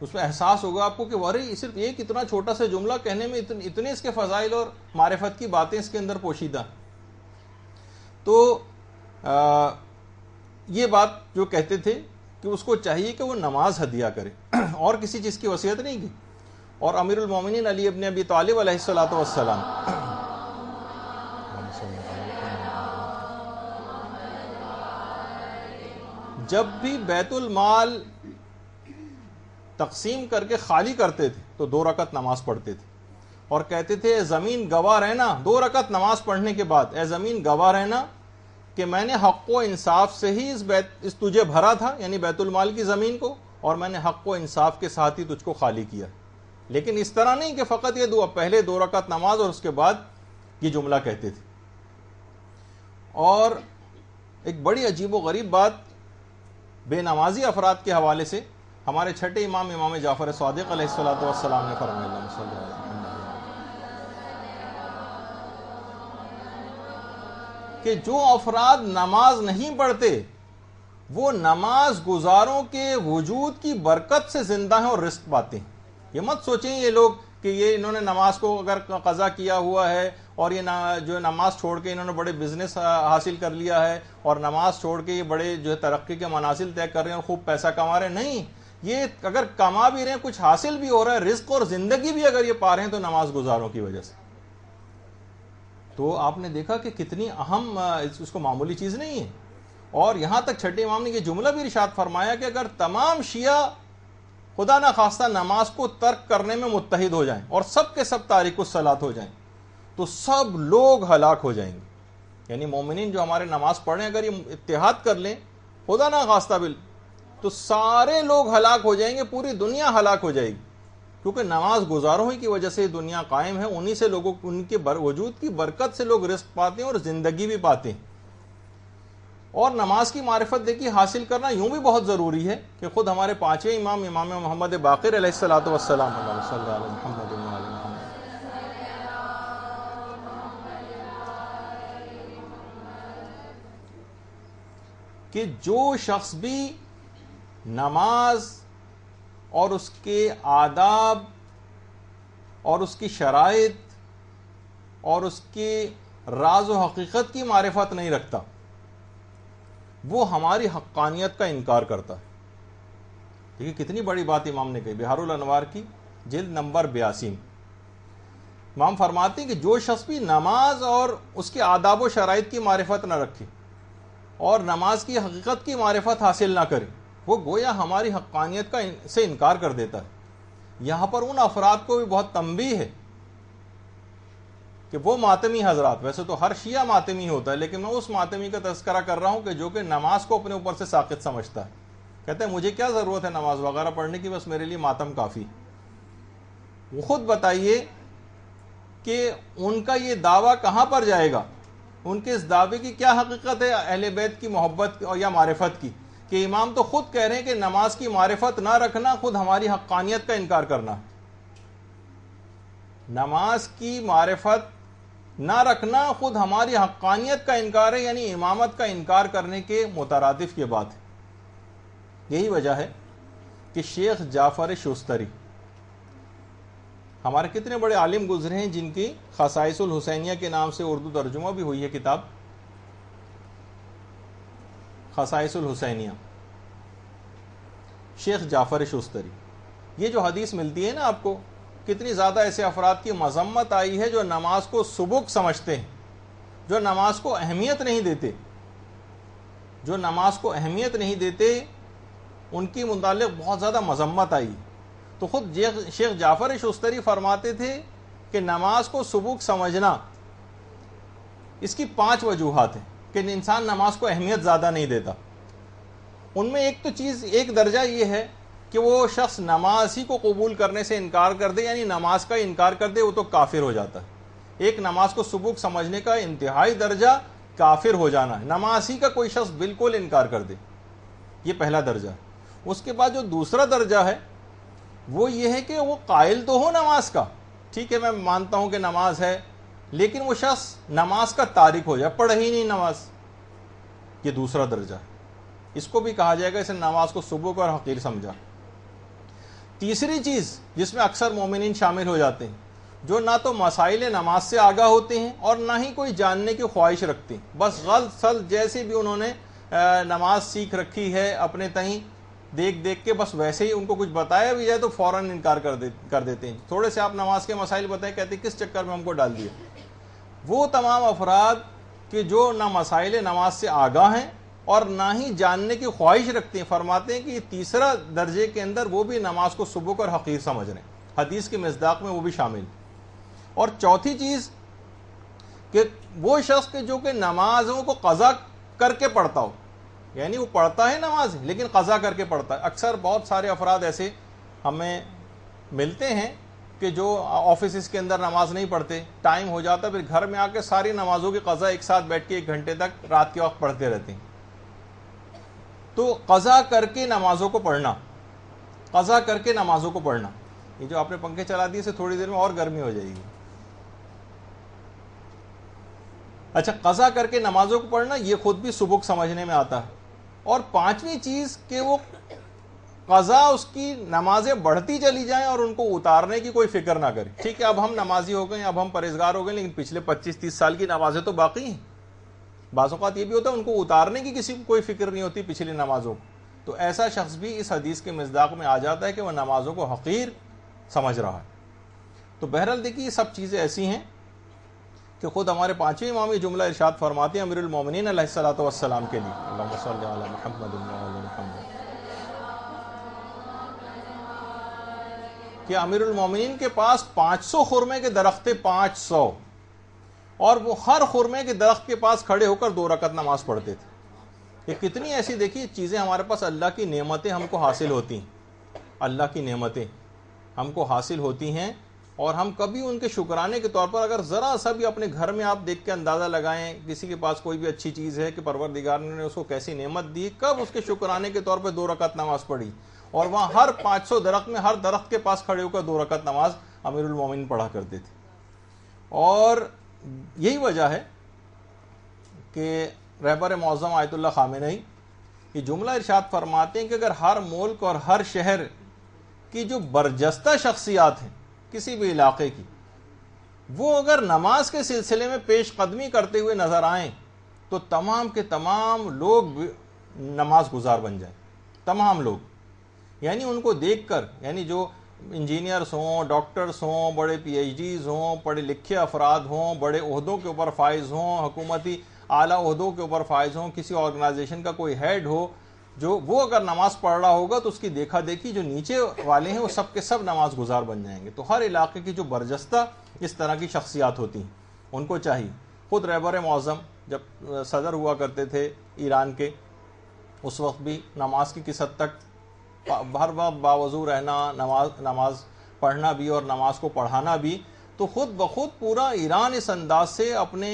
اس میں احساس ہوگا آپ کو کہ ورے صرف ایک اتنا چھوٹا سا جملہ کہنے میں اتنے اس کے فضائل اور معرفت کی باتیں اس کے اندر پوشیدہ۔ تو یہ بات جو کہتے تھے کہ اس کو چاہیے کہ وہ نماز ہدیہ کرے، اور کسی چیز کی وصیت نہیں کی۔ اور امیر المومنین علی ابن ابی طالب علیہ الصلوۃ والسلام جب بھی بیت المال تقسیم کر کے خالی کرتے تھے تو 2 رکعت نماز پڑھتے تھے، اور کہتے تھے اے زمین گواہ رہنا، 2 رکعت نماز پڑھنے کے بعد اے زمین گواہ رہنا کہ میں نے حق و انصاف سے ہی اس تجھے بھرا تھا، یعنی بیت المال کی زمین کو، اور میں نے حق و انصاف کے ساتھ ہی تجھ کو خالی کیا۔ لیکن اس طرح نہیں کہ فقط یہ پہلے 2 رکعت نماز اور اس کے بعد یہ جملہ کہتے تھے۔ اور ایک بڑی عجیب و غریب بات بے نمازی افراد کے حوالے سے ہمارے چھٹے امام امام جعفر صادق علیہ الصلوۃ والسلام نے فرمایا، اللہم صلی اللہ علیہ وسلم، کہ جو افراد نماز نہیں پڑھتے وہ نماز گزاروں کے وجود کی برکت سے زندہ ہیں اور رزق پاتے ہیں۔ یہ مت سوچیں یہ لوگ کہ یہ انہوں نے نماز کو اگر قضا کیا ہوا ہے اور یہ جو نماز چھوڑ کے انہوں نے بڑے بزنس حاصل کر لیا ہے اور نماز چھوڑ کے یہ بڑے جو ہے ترقی کے منازل طے کر رہے ہیں اور خوب پیسہ کما رہے ہیں، نہیں، یہ اگر کما بھی رہے ہیں، کچھ حاصل بھی ہو رہا ہے، رزق اور زندگی بھی اگر یہ پا رہے ہیں تو نماز گزاروں کی وجہ سے۔ تو آپ نے دیکھا کہ کتنی اہم، اس کو معمولی چیز نہیں ہے۔ اور یہاں تک چھٹے امام نے یہ جملہ بھی ارشاد فرمایا کہ اگر تمام شیعہ خدا نہ خواستہ نماز کو ترک کرنے میں متحد ہو جائیں اور سب کے سب تارک الصلاۃ ہو جائیں تو سب لوگ ہلاک ہو جائیں گے، یعنی مومنین جو ہمارے نماز پڑھ رہے ہیں اگر یہ اتحاد کر لیں خدا نہ خواستہ تو سارے لوگ ہلاک ہو جائیں گے، پوری دنیا ہلاک ہو جائے گی، کیونکہ نماز گزاروں ہی کی وجہ سے دنیا قائم ہے، انہی سے لوگوں، ان کے وجود کی برکت سے لوگ رزق پاتے ہیں اور زندگی بھی پاتے ہیں۔ اور نماز کی معرفت دیکھیے حاصل کرنا یوں بھی بہت ضروری ہے کہ خود ہمارے 5ویں امام امام محمد باقر علیہ الصلوۃ والسلام، اللہم صلی علی محمد و علی محمد، کہ جو شخص بھی نماز اور اس کے آداب اور اس کی شرائط اور اس کی راز و حقیقت کی معرفت نہیں رکھتا وہ ہماری حقانیت کا انکار کرتا ہے۔ دیکھیے کتنی بڑی بات امام نے کہی، بہار الانوار کی جلد نمبر 82 امام فرماتے ہیں کہ جو شخص بھی نماز اور اس کے آداب و شرائط کی معرفت نہ رکھے اور نماز کی حقیقت کی معرفت حاصل نہ کرے وہ گویا ہماری حقانیت کا سے انکار کر دیتا ہے۔ یہاں پر ان افراد کو بھی بہت تنبیہ ہے کہ وہ ماتمی حضرات، ویسے تو ہر شیعہ ماتمی ہوتا ہے لیکن میں اس ماتمی کا تذکرہ کر رہا ہوں کہ جو کہ نماز کو اپنے اوپر سے ساقط سمجھتا ہے، کہتا ہے مجھے کیا ضرورت ہے نماز وغیرہ پڑھنے کی، بس میرے لیے ماتم کافی۔ وہ خود بتائیے کہ ان کا یہ دعویٰ کہاں پر جائے گا، ان کے اس دعوے کی کیا حقیقت ہے اہل بیت کی محبت اور یا معرفت کی، کہ امام تو خود کہہ رہے ہیں کہ نماز کی معرفت نہ رکھنا خود ہماری حقانیت کا انکار کرنا، نماز کی معرفت نہ رکھنا خود ہماری حقانیت کا انکار ہے، یعنی امامت کا انکار کرنے کے مترادف یہ بات ہے۔ یہی وجہ ہے کہ شیخ جعفر شستری ہمارے کتنے بڑے عالم گزرے ہیں جن کی خصائص الحسینیہ کے نام سے اردو ترجمہ بھی ہوئی ہے کتاب خصائص الحسینیہ، شیخ جعفر شستری۔ یہ جو حدیث ملتی ہے نا آپ کو، کتنی زیادہ ایسے افراد کی مذمت آئی ہے جو نماز کو سبک سمجھتے ہیں، جو نماز کو اہمیت نہیں دیتے، جو نماز کو اہمیت نہیں دیتے، ان کی متعلق بہت زیادہ مذمت آئی۔ تو خود شیخ جعفر شستری فرماتے تھے کہ نماز کو سبک سمجھنا اس کی 5 وجوہات ہیں کہ انسان نماز کو اہمیت زیادہ نہیں دیتا۔ ان میں ایک درجہ یہ ہے کہ وہ شخص نماز ہی کو قبول کرنے سے انکار کر دے، یعنی نماز کا انکار کر دے وہ تو کافر ہو جاتا ہے۔ ایک نماز کو سبک سمجھنے کا انتہائی درجہ کافر ہو جانا ہے، نماز ہی کا کوئی شخص بالکل انکار کر دے، یہ پہلا درجہ ہے۔ اس کے بعد جو دوسرا درجہ ہے وہ یہ ہے کہ وہ قائل تو ہو نماز کا، ٹھیک ہے میں مانتا ہوں کہ نماز ہے، لیکن وہ شخص نماز کا تارک ہو جائے، پڑھے ہی نہیں نماز، یہ دوسرا درجہ ہے، اس کو بھی کہا جائے گا اس نے نماز کو سبک اور حقیر سمجھا۔ تیسری چیز جس میں اکثر مومنین شامل ہو جاتے ہیں، جو نہ تو مسائل نماز سے آگاہ ہوتے ہیں اور نہ ہی کوئی جاننے کی خواہش رکھتے ہیں، بس غلط سل جیسے بھی انہوں نے نماز سیکھ رکھی ہے اپنے تئیں، دیکھ دیکھ کے بس ویسے ہی ان کو کچھ بتایا بھی جائے تو فوراً انکار کر دیتے ہیں۔ تھوڑے سے آپ نماز کے مسائل بتائیں، کہتے ہیں کس چکر میں ہم کو ڈال دیا۔ وہ تمام افراد کہ جو نہ مسائل نماز سے آگاہ ہیں اور نہ ہی جاننے کی خواہش رکھتے ہیں، فرماتے ہیں کہ یہ تیسرا درجے کے اندر وہ بھی نماز کو سبک اور حقیر سمجھ رہے ہیں، حدیث کے مصداق میں وہ بھی شامل۔ اور چوتھی چیز کہ وہ شخص کے جو کہ نمازوں کو قضا کر کے پڑھتا ہو، یعنی وہ پڑھتا ہے نماز لیکن قضا کر کے پڑھتا ہے۔ اکثر بہت سارے افراد ایسے ہمیں ملتے ہیں کہ جو آفیسز کے اندر نماز نہیں پڑھتے، ٹائم ہو جاتا ہے پھر گھر میں آ کے ساری نمازوں کی قضا ایک ساتھ بیٹھ کے 1 گھنٹے تک رات کے وقت پڑھتے رہتے ہیں۔ تو قضا کر کے نمازوں کو پڑھنا، قضا کر کے نمازوں کو پڑھنا، یہ جو آپ نے پنکھے چلا دیے سے تھوڑی دیر میں اور گرمی ہو جائے گی۔ اچھا، قضا کر کے نمازوں کو پڑھنا یہ خود بھی سبک سمجھنے میں آتا ہے۔ اور پانچویں چیز کہ وہ قضا اس کی نمازیں بڑھتی چلی جائیں اور ان کو اتارنے کی کوئی فکر نہ کرے۔ ٹھیک ہے اب ہم نمازی ہو گئے، اب ہم پرہیزگار ہو گئے، لیکن پچھلے 25-30 سال کی نمازیں تو باقی ہیں۔ بعض اوقات یہ بھی ہوتا ہے ان کو اتارنے کی کسی کو کوئی فکر نہیں ہوتی پچھلی نمازوں کو، تو ایسا شخص بھی اس حدیث کے مصداق میں آ جاتا ہے کہ وہ نمازوں کو حقیر سمجھ رہا ہے۔ تو بہرحال دیکھیے یہ سب چیزیں ایسی ہیں کہ خود ہمارے پانچویں امام یہ جملہ ارشاد فرماتے ہیں امیر المومنین علیہ الصلوۃ والسلام کے لیے، اللہم صلی علی محمد وعلی محمد، کہ امیر المومنین کے پاس 500 خرمے کے درخت تھے، 500، اور وہ ہر خرمے کے درخت کے پاس کھڑے ہو کر 2 رکعت نماز پڑھتے تھے۔ یہ کتنی ایسی دیکھیے چیزیں ہمارے پاس، اللہ کی نعمتیں ہم کو حاصل ہوتی ہیں، اللہ کی نعمتیں ہم کو حاصل ہوتی ہیں، اور ہم کبھی ان کے شکرانے کے طور پر اگر ذرا سا بھی اپنے گھر میں آپ دیکھ کے اندازہ لگائیں کسی کے پاس کوئی بھی اچھی چیز ہے کہ پروردگار نے اس کو کیسی نعمت دی، کب اس کے شکرانے کے طور پر 2 رکعت نماز پڑھی، اور وہاں ہر 500 درخت میں ہر درخت کے پاس کھڑے ہو کر 2 رکعت نماز امیر المومنین پڑھا کرتے تھے۔ اور یہی وجہ ہے کہ رہبر معظم آیت اللہ خامنئی یہ جملہ ارشاد فرماتے ہیں کہ اگر ہر ملک اور ہر شہر کی جو برجستہ شخصیات ہیں کسی بھی علاقے کی، وہ اگر نماز کے سلسلے میں پیش قدمی کرتے ہوئے نظر آئیں تو تمام کے تمام لوگ نماز گزار بن جائیں، تمام لوگ، یعنی ان کو دیکھ کر، یعنی جو انجینئرس ہوں، ڈاکٹرس ہوں، بڑے پی ایچ ڈیز ہوں، پڑھے لکھے افراد ہوں، بڑے عہدوں کے اوپر فائز ہوں، حکومتی اعلیٰ عہدوں کے اوپر فائز ہوں، کسی آرگنائزیشن کا کوئی ہیڈ ہو، جو وہ اگر نماز پڑھ رہا ہوگا تو اس کی دیکھا دیکھی جو نیچے والے ہیں وہ سب کے سب نماز گزار بن جائیں گے۔ تو ہر علاقے کی جو برجستہ اس طرح کی شخصیات ہوتی ہیں ان کو چاہیے۔ خود رہبر معظم جب صدر ہوا کرتے تھے ایران کے، اس وقت بھی نماز کی کس حد تک ہر وقت باوضو رہنا، نماز پڑھنا بھی اور نماز کو پڑھانا بھی، تو خود بخود پورا ایران اس انداز سے اپنے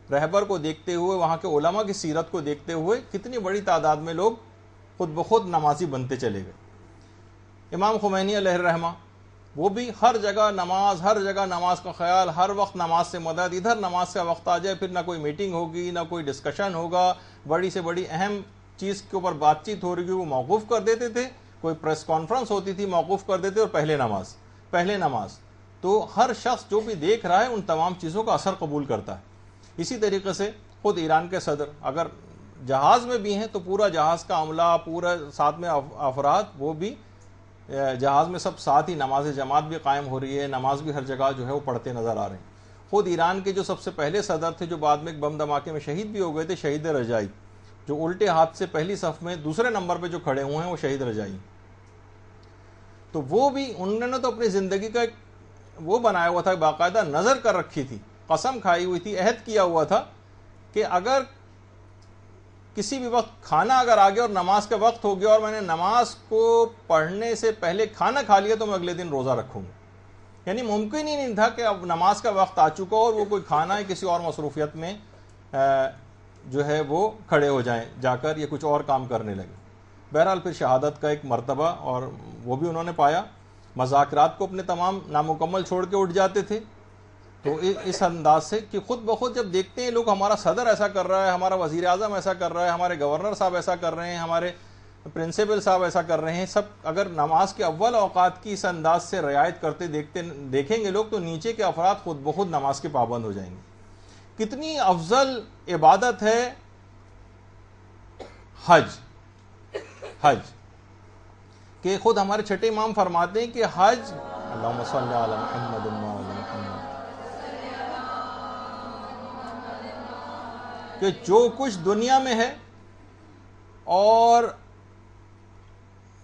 رہبر کو دیکھتے ہوئے، وہاں کے علماء کی سیرت کو دیکھتے ہوئے کتنی بڑی تعداد میں لوگ خود بخود نمازی بنتے چلے گئے۔ امام خمینی علیہ الرحمہ وہ بھی ہر جگہ نماز، ہر جگہ نماز کا خیال، ہر وقت نماز سے مدد، ادھر نماز کا وقت آ جائے پھر نہ کوئی میٹنگ ہوگی نہ کوئی ڈسکشن ہوگا، بڑی سے بڑی اہم چیز کے اوپر بات چیت ہو رہی ہے وہ موقوف کر دیتے تھے، کوئی پریس کانفرنس ہوتی تھی موقوف کر دیتے اور پہلے نماز۔ تو ہر شخص جو بھی دیکھ رہا ہے ان تمام چیزوں کا اثر قبول کرتا ہے۔ اسی طریقے سے خود ایران کے صدر اگر جہاز میں بھی ہیں تو پورا جہاز کا عملہ، پورا ساتھ میں افراد، وہ بھی جہاز میں سب ساتھ ہی نماز جماعت بھی قائم ہو رہی ہے، نماز بھی ہر جگہ جو ہے وہ پڑھتے نظر آ رہے ہیں۔ خود ایران کے جو سب سے پہلے صدر تھے جو بعد میں ایک بم دھماکے میں شہید بھی ہو گئے تھے، شہید رجائی، جو الٹے ہاتھ سے پہلی صف میں دوسرے نمبر پہ جو کھڑے ہوئے ہیں وہ شہید رجائی، تو وہ بھی انہوں نے تو اپنی زندگی کا ایک وہ بنایا ہوا تھا، باقاعدہ نظر کر رکھی تھی، قسم کھائی ہوئی تھی، عہد کیا ہوا تھا کہ اگر کسی بھی وقت کھانا اگر آ گیا اور نماز کا وقت ہو گیا اور میں نے نماز کو پڑھنے سے پہلے کھانا کھا لیا تو میں اگلے دن روزہ رکھوں گا۔ یعنی ممکن ہی نہیں تھا کہ اب نماز کا وقت آ چکا اور وہ کوئی کھانا ہے کسی اور مصروفیت میں جو ہے وہ کھڑے ہو جائیں جا کر یا کچھ اور کام کرنے لگے۔ بہرحال پھر شہادت کا ایک مرتبہ اور وہ بھی انہوں نے پایا. مذاکرات کو اپنے تمام نامکمل چھوڑ کے اٹھ جاتے تھے. تو اس انداز سے کہ خود بخود جب دیکھتے ہیں لوگ ہمارا صدر ایسا کر رہا ہے, ہمارا وزیر اعظم ایسا کر رہا ہے, ہمارے گورنر صاحب ایسا کر رہے ہیں, ہمارے پرنسپل صاحب ایسا کر رہے ہیں, سب اگر نماز کے اول اوقات کی اس انداز سے رعایت کرتے دیکھیں گے لوگ, تو نیچے کے افراد خود بخود نماز کے پابند ہو جائیں گے. کتنی افضل عبادت ہے حج کہ خود ہمارے چھٹے امام فرماتے ہیں کہ حج اللہم صلی علی محمد وعلی محمد, کہ جو کچھ دنیا میں ہے اور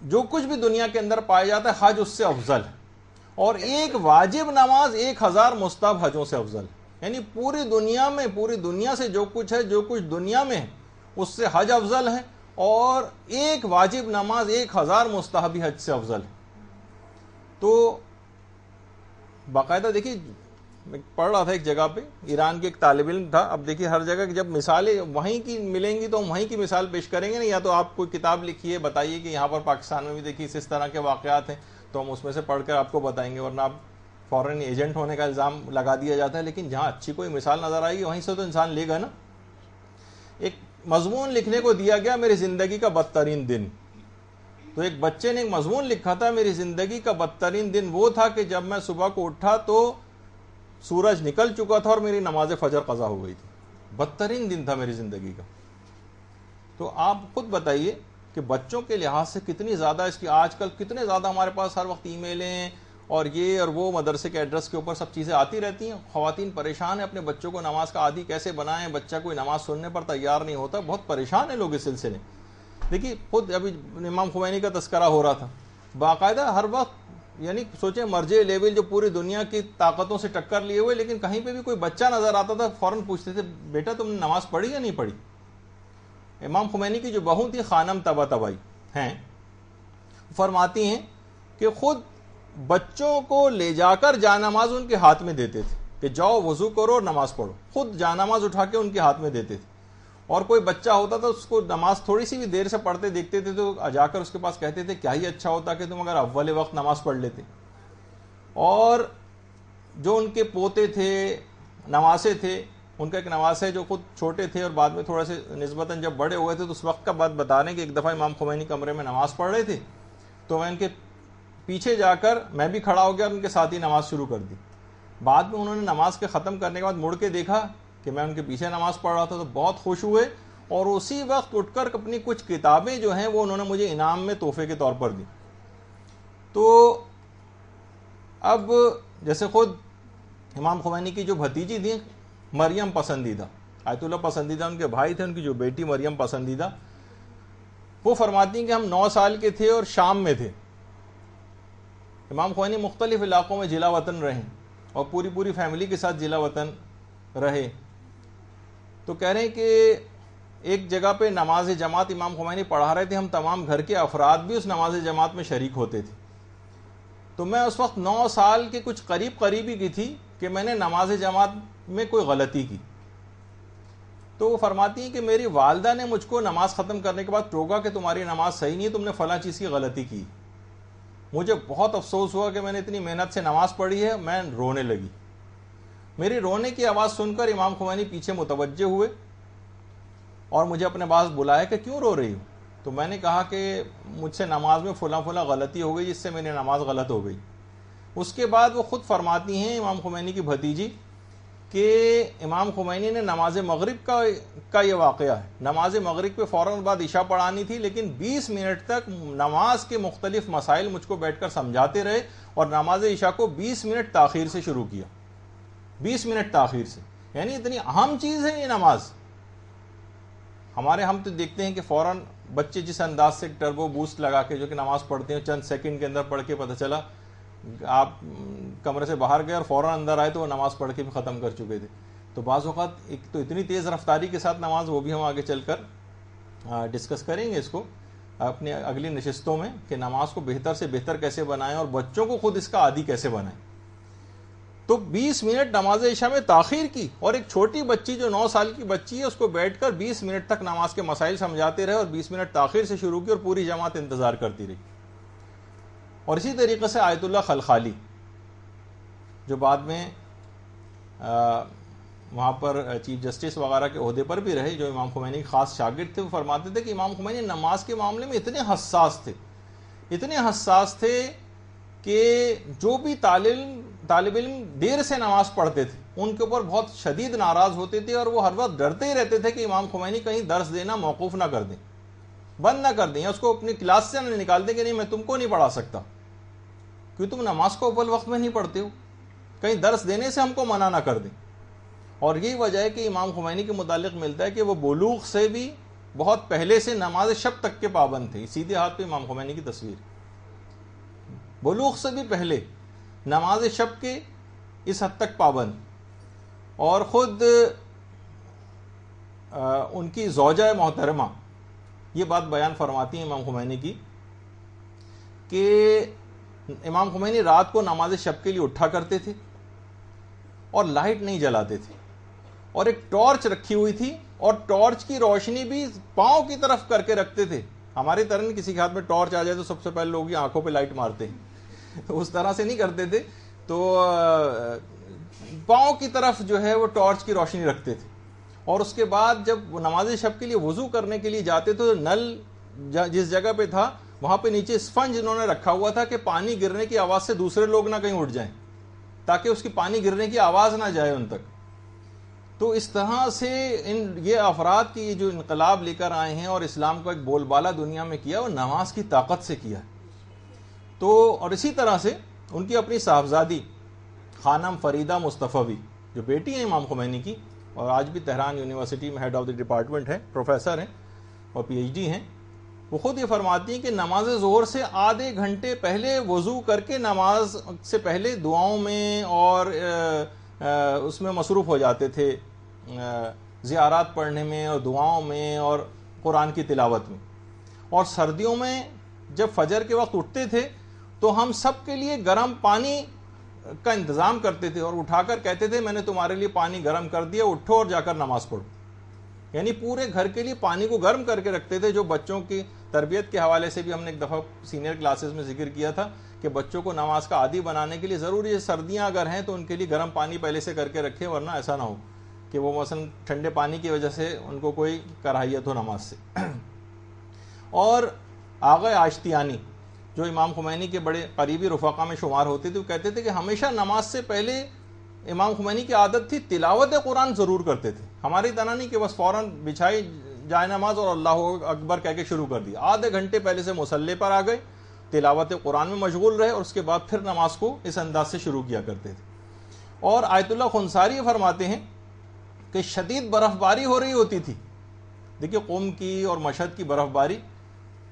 جو کچھ بھی دنیا کے اندر پایا جاتا ہے حج اس سے افضل ہے, اور ایک واجب نماز 1000 مستحب حجوں سے افضل ہے. یعنی پوری دنیا میں, پوری دنیا سے جو کچھ ہے, جو کچھ دنیا میں ہے اس سے حج افضل ہے, اور ایک واجب نماز 1000 مستحبی حج سے افضل ہے. تو باقاعدہ دیکھیے, میں پڑھ رہا تھا ایک جگہ پہ, ایران کے ایک طالب علم تھا. اب دیکھیے ہر جگہ جب مثالیں وہیں کی ملیں گی تو ہم وہیں کی مثال پیش کریں گے نا, یا تو آپ کوئی کتاب لکھیے بتائیے کہ یہاں پر پاکستان میں بھی دیکھیے اس طرح کے واقعات ہیں, تو ہم اس میں سے پڑھ کر آپ کو بتائیں گے, ورنہ آپ فورن ایجنٹ ہونے کا الزام لگا دیا جاتا ہے. لیکن جہاں اچھی کوئی مثال نظر آئے گی وہیں سے تو انسان لے گا نا. ایک مضمون لکھنے کو دیا گیا, میری زندگی کا بدترین دن. تو ایک بچے نے ایک مضمون لکھا تھا, میری زندگی کا بدترین دن وہ تھا کہ جب میں صبح کو اٹھا تو سورج نکل چکا تھا اور میری نماز فجر قضا ہو گئی تھی. بدترین دن تھا میری زندگی کا. تو آپ خود بتائیے کہ بچوں کے لحاظ سے کتنی زیادہ اس کی آج کل کتنے زیادہ ہمارے پاس ہر وقت ای میلیں اور یہ اور وہ مدرسے کے ایڈریس کے اوپر سب چیزیں آتی رہتی ہیں. خواتین پریشان ہیں اپنے بچوں کو نماز کا عادی کیسے بنائیں, بچہ کوئی نماز سننے پر تیار نہیں ہوتا, بہت پریشان ہیں لوگ اس سلسلے. دیکھیے خود ابھی امام خمینی کا تذکرہ ہو رہا تھا, باقاعدہ ہر وقت, یعنی سوچیں مرجع لیول جو پوری دنیا کی طاقتوں سے ٹکر لیے ہوئے, لیکن کہیں پہ بھی کوئی بچہ نظر آتا تھا فوراً پوچھتے تھے بیٹا تم نے نماز پڑھی یا نہیں پڑھی. امام خمینی کی جو بہو تھی خانم طباطبائی ہیں, فرماتی ہیں کہ خود بچوں کو لے جا کر جانماز ان کے ہاتھ میں دیتے تھے کہ جاؤ وضو کرو اور نماز پڑھو. خود جانماز اٹھا کے ان کے ہاتھ میں دیتے تھے, اور کوئی بچہ ہوتا تھا اس کو نماز تھوڑی سی بھی دیر سے پڑھتے دیکھتے تھے تو جا کر اس کے پاس کہتے تھے کیا ہی اچھا ہوتا کہ تم اگر اول وقت نماز پڑھ لیتے. اور جو ان کے پوتے تھے, نواسے تھے, ان کا ایک نواسے جو خود چھوٹے تھے اور بعد میں تھوڑا سے نسبتاً جب بڑے ہوئے تھے, تو اس وقت کا بات بتا رہے ہیں کہ ایک دفعہ امام خمینی کمرے میں نماز پڑھ رہے تھے, تو میں ان کے پیچھے جا کر میں بھی کھڑا ہو گیا اور ان کے ساتھ ہی نماز شروع کر دی. بعد میں انہوں نے نماز کے ختم کرنے کے بعد مڑ کے دیکھا کہ میں ان کے پیچھے نماز پڑھ رہا تھا, تو بہت خوش ہوئے, اور اسی وقت اٹھ کر اپنی کچھ کتابیں جو ہیں وہ انہوں نے مجھے انعام میں تحفے کے طور پر دی. تو اب جیسے خود امام خمینی کی جو بھتیجی تھی مریم پسندیدہ, آیت اللہ پسندیدہ ان کے بھائی تھے, ان کی جو بیٹی مریم پسندیدہ, وہ فرماتی ہیں کہ ہم 9 سال کے تھے اور شام میں تھے. امام خمینی مختلف علاقوں میں جلا وطن رہے اور پوری فیملی کے ساتھ جلا وطن رہے. تو کہہ رہے ہیں کہ ایک جگہ پہ نماز جماعت امام خمینی پڑھا رہے تھے, ہم تمام گھر کے افراد بھی اس نماز جماعت میں شریک ہوتے تھے. تو میں اس وقت 9 سال کے کچھ قریبی کی تھی کہ میں نے نماز جماعت میں کوئی غلطی کی. تو وہ فرماتی ہیں کہ میری والدہ نے مجھ کو نماز ختم کرنے کے بعد ٹوکا کہ تمہاری نماز صحیح نہیں ہے, تم نے فلاں چیز کی غلطی کی. مجھے بہت افسوس ہوا کہ میں نے اتنی محنت سے نماز پڑھی ہے, میں رونے لگی. میری رونے کی آواز سن کر امام خمینی پیچھے متوجہ ہوئے اور مجھے اپنے پاس بلایا کہ کیوں رو رہی ہوں. تو میں نے کہا کہ مجھ سے نماز میں فلاں غلطی ہو گئی جس سے میری نماز غلط ہو گئی. اس کے بعد وہ خود فرماتی ہیں امام خمینی کی بھتیجی کہ امام خمینی نے نماز مغرب کا یہ واقعہ ہے, نماز مغرب پہ فوراً بعد عشاء پڑھانی تھی, لیکن 20 منٹ تک نماز کے مختلف مسائل مجھ کو بیٹھ کر سمجھاتے رہے اور نماز عشاء کو 20 منٹ تاخیر سے شروع کیا, 20 منٹ تاخیر سے. یعنی اتنی اہم چیز ہے یہ نماز. ہمارے ہم تو دیکھتے ہیں کہ فوراً بچے جس انداز سے ٹربو بوسٹ لگا کے جو کہ نماز پڑھتے ہیں, چند سیکنڈ کے اندر پڑھ کے پتہ چلا آپ کمرے سے باہر گئے اور فوراً اندر آئے تو وہ نماز پڑھ کے بھی ختم کر چکے تھے. تو بعض اوقات ایک تو اتنی تیز رفتاری کے ساتھ نماز, وہ بھی ہم آگے چل کر ڈسکس کریں گے اس کو اپنی اگلی نشستوں میں, کہ نماز کو بہتر سے بہتر کیسے بنائیں اور بچوں کو خود اس کا عادی کیسے بنائیں. تو 20 منٹ نماز عشاء میں تاخیر کی، اور ایک چھوٹی بچی جو 9 سال کی بچی ہے اس کو بیٹھ کر 20 منٹ تک نماز کے مسائل سمجھاتے رہے، اور 20 منٹ تاخیر سے شروع کی اور پوری جماعت انتظار کرتی رہی۔ اور اسی طریقے سے آیت اللہ خلخالی جو بعد میں وہاں پر چیف جسٹس وغیرہ کے عہدے پر بھی رہے، جو امام خمینی کے خاص شاگرد تھے، وہ فرماتے تھے کہ امام خمینی نماز کے معاملے میں اتنے حساس تھے کہ جو بھی طالب علم دیر سے نماز پڑھتے تھے ان کے اوپر بہت شدید ناراض ہوتے تھے، اور وہ ہر وقت ڈرتے ہی رہتے تھے کہ امام خمینی کہیں درس دینا موقوف نہ کر دیں، بند نہ کر دیں، یا اس کو اپنی کلاس سے نہ نکال دیں کہ نہیں میں تم کو نہیں پڑھا سکتا کیونکہ تم نماز کو اول وقت میں نہیں پڑھتے ہو، کہیں درس دینے سے ہم کو منع نہ کر دیں۔ اور یہی وجہ ہے کہ امام خمینی کے متعلق ملتا ہے کہ وہ بلوغ سے بھی بہت پہلے سے نماز شب تک کے پابند تھے۔ سیدھے ہاتھ پہ امام خمینی کی تصویر، بلوغ سے بھی پہلے نماز شب کے اس حد تک پابند، اور خود ان کی زوجہ محترمہ یہ بات بیان فرماتی ہیں امام خمینی کی کہ امام خمینی رات کو نماز شب کے لیے اٹھا کرتے تھے اور لائٹ نہیں جلاتے تھے، اور ایک ٹارچ رکھی ہوئی تھی، اور ٹارچ کی روشنی بھی پاؤں کی طرف کر کے رکھتے تھے۔ ہماری طرح نہیں کسی کے ہاتھ میں ٹارچ آ جائے تو سب سے پہلے لوگ آنکھوں پہ لائٹ مارتے ہیں، اس طرح سے نہیں کرتے تھے، تو پاؤں کی طرف جو ہے وہ ٹارچ کی روشنی رکھتے تھے۔ اور اس کے بعد جب نماز شب کے لیے وضو کرنے کے لیے جاتے تو نل جس جگہ پہ تھا وہاں پہ نیچے اسفنج انہوں نے رکھا ہوا تھا کہ پانی گرنے کی آواز سے دوسرے لوگ نہ کہیں اٹھ جائیں، تاکہ اس کی پانی گرنے کی آواز نہ جائے ان تک۔ تو اس طرح سے یہ افراد کی جو انقلاب لے کر آئے ہیں اور اسلام کو ایک بول بالا دنیا میں کیا، وہ نماز کی طاقت سے کیا۔ تو اور اسی طرح سے ان کی اپنی صاحبزادی خانم فریدہ مصطفی جو بیٹی ہیں امام خمینی کی، اور آج بھی تہران یونیورسٹی میں ہیڈ آف دی ڈپارٹمنٹ ہیں، پروفیسر ہیں اور پی ایچ ڈی ہیں، وہ خود یہ فرماتی ہیں کہ نماز ظہر سے آدھے گھنٹے پہلے وضو کر کے نماز سے پہلے دعاؤں میں اور اس میں مصروف ہو جاتے تھے، زیارات پڑھنے میں اور دعاؤں میں اور قرآن کی تلاوت میں۔ اور سردیوں میں جب فجر کے وقت اٹھتے تھے تو ہم سب کے لیے گرم پانی کا انتظام کرتے تھے اور اٹھا کر کہتے تھے میں نے تمہارے لیے پانی گرم کر دیا، اٹھو اور جا کر نماز پڑھو۔ یعنی پورے گھر کے لیے پانی کو گرم کر کے رکھتے تھے، جو بچوں کی تربیت کے حوالے سے بھی ہم نے ایک دفعہ سینئر کلاسز میں ذکر کیا تھا کہ بچوں کو نماز کا عادی بنانے کے لیے ضروری ہے سردیاں اگر ہیں تو ان کے لیے گرم پانی پہلے سے کر کے رکھیں، ورنہ ایسا نہ ہو کہ وہ مثلا ٹھنڈے پانی کی وجہ سے ان کو کوئی کراہیت ہو نماز سے۔ اور آغا آشتیانی جو امام خمینی کے بڑے قریبی رفقا میں شمار ہوتے تھے، وہ کہتے تھے کہ ہمیشہ نماز سے پہلے امام خمینی کی عادت تھی تلاوت قرآن ضرور کرتے تھے، ہماری طرح نہیں کہ بس فوراً بچھائی جائے نماز اور اللہ اکبر کہہ کے شروع کر دی، آدھے گھنٹے پہلے سے مصلی پر آ گئے، تلاوت قرآن میں مشغول رہے، اور اس کے بعد پھر نماز کو اس انداز سے شروع کیا کرتے تھے۔ اور آیت اللہ خنصاری فرماتے ہیں کہ شدید برف باری ہو رہی ہوتی تھی، دیکھیے قم کی اور مشہد کی برف باری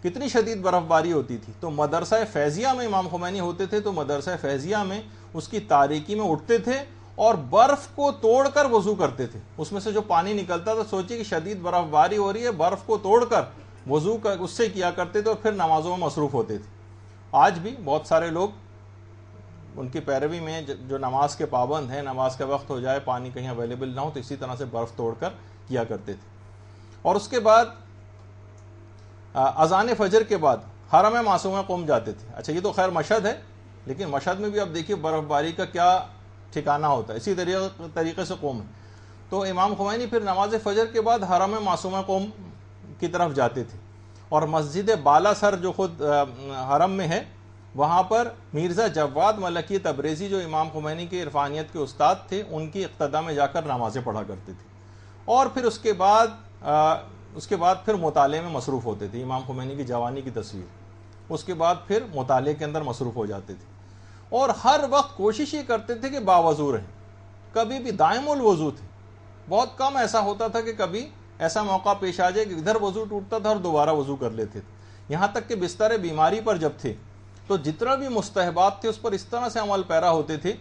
کتنی شدید برف باری ہوتی تھی، تو مدرسہ فیضیہ میں امام خمینی ہوتے تھے، تو مدرسہ فیضیہ میں اس کی تاریکی میں اٹھتے تھے اور برف کو توڑ کر وضو کرتے تھے، اس میں سے جو پانی نکلتا تھا، سوچیے کہ شدید برف باری ہو رہی ہے، برف کو توڑ کر وضو اس سے کیا کرتے تھے اور پھر نمازوں میں مصروف ہوتے تھے۔ آج بھی بہت سارے لوگ ان کی پیروی میں جو نماز کے پابند ہیں، نماز کا وقت ہو جائے پانی کہیں اویلیبل نہ ہو تو اسی طرح سے برف توڑ کر کیا کرتے تھے۔ اور اس کے بعد اذان فجر کے بعد حرم معصومہ قم جاتے تھے۔ اچھا یہ تو خیر مشہد ہے، لیکن مشہد میں بھی اب دیکھیے برف باری کا کیا ٹھکانہ ہوتا ہے، اسی طریقے سے قم ہے۔ تو امام خمینی پھر نماز فجر کے بعد حرم معصومہ قم کی طرف جاتے تھے، اور مسجد بالا سر جو خود حرم میں ہے وہاں پر میرزا جواد ملکی تبریزی جو امام خمینی کے عرفانیت کے استاد تھے، ان کی اقتداء میں جا کر نمازیں پڑھا کرتے تھے، اور پھر اس کے بعد پھر مطالعے میں مصروف ہوتے تھے۔ امام خمینی کی جوانی کی تصویر، اس کے بعد پھر مطالعے کے اندر مصروف ہو جاتے تھے، اور ہر وقت کوشش یہ کرتے تھے کہ باوضو رہیں، کبھی بھی دائم الوضو تھے، بہت کم ایسا ہوتا تھا کہ کبھی ایسا موقع پیش آ جائے کہ ادھر وضو ٹوٹتا تھا اور دوبارہ وضو کر لیتے تھے۔ یہاں تک کہ بستر بیماری پر جب تھے تو جتنا بھی مستحبات تھے اس پر اس طرح سے عمل پیرا ہوتے تھے۔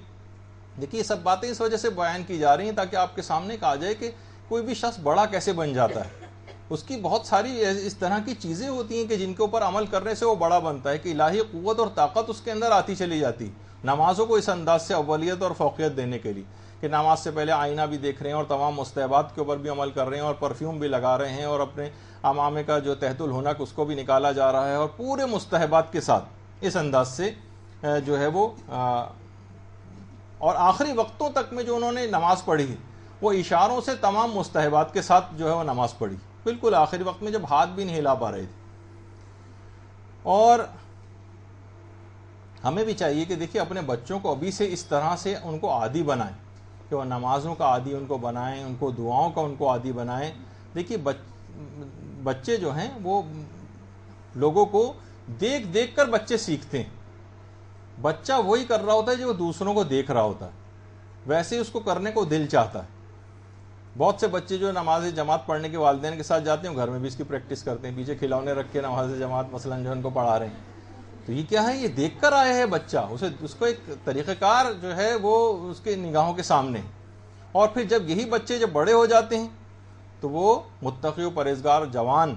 دیکھیے یہ سب باتیں اس وجہ سے بیان کی جا رہی ہیں تاکہ آپ کے سامنے آ جائے کہ کوئی بھی شخص بڑا کیسے بن جاتا ہے، اس کی بہت ساری اس طرح کی چیزیں ہوتی ہیں کہ جن کے اوپر عمل کرنے سے وہ بڑا بنتا ہے، کہ الہی قوت اور طاقت اس کے اندر آتی چلی جاتی، نمازوں کو اس انداز سے اولیت اور فوقیت دینے کے لیے کہ نماز سے پہلے آئینہ بھی دیکھ رہے ہیں اور تمام مستحبات کے اوپر بھی عمل کر رہے ہیں اور پرفیوم بھی لگا رہے ہیں اور اپنے امامے کا جو تحت الحنک اس کو بھی نکالا جا رہا ہے اور پورے مستحبات کے ساتھ اس انداز سے جو ہے وہ اور آخری وقتوں تک میں جو انہوں نے نماز پڑھی وہ اشاروں سے تمام مستحبات کے ساتھ جو ہے وہ نماز پڑھی، بالکل آخری وقت میں جب ہاتھ بھی نہیں ہلا پا رہے تھے۔ اور ہمیں بھی چاہیے کہ دیکھیے اپنے بچوں کو ابھی سے اس طرح سے ان کو عادی بنائیں کہ وہ نمازوں کا عادی ان کو بنائیں، ان کو دعاؤں کا ان کو عادی بنائیں۔ دیکھیے بچے جو ہیں وہ لوگوں کو دیکھ دیکھ کر بچے سیکھتے ہیں۔ بچہ وہی کر رہا ہوتا ہے جو دوسروں کو دیکھ رہا ہوتا ہے، ویسے ہی اس کو کرنے کو دل چاہتا ہے۔ بہت سے بچے جو نماز جماعت پڑھنے کے والدین کے ساتھ جاتے ہیں گھر میں بھی اس کی پریکٹس کرتے ہیں، پیچھے کھلونے رکھ کے نماز جماعت مثلاً جو ان کو پڑھا رہے ہیں۔ تو یہ کیا ہے؟ یہ دیکھ کر آیا ہے بچہ، اس کو ایک طریقہ کار جو ہے وہ اس کے نگاہوں کے سامنے۔ اور پھر جب یہی بچے جب بڑے ہو جاتے ہیں تو وہ متقی و پرہیزگار جوان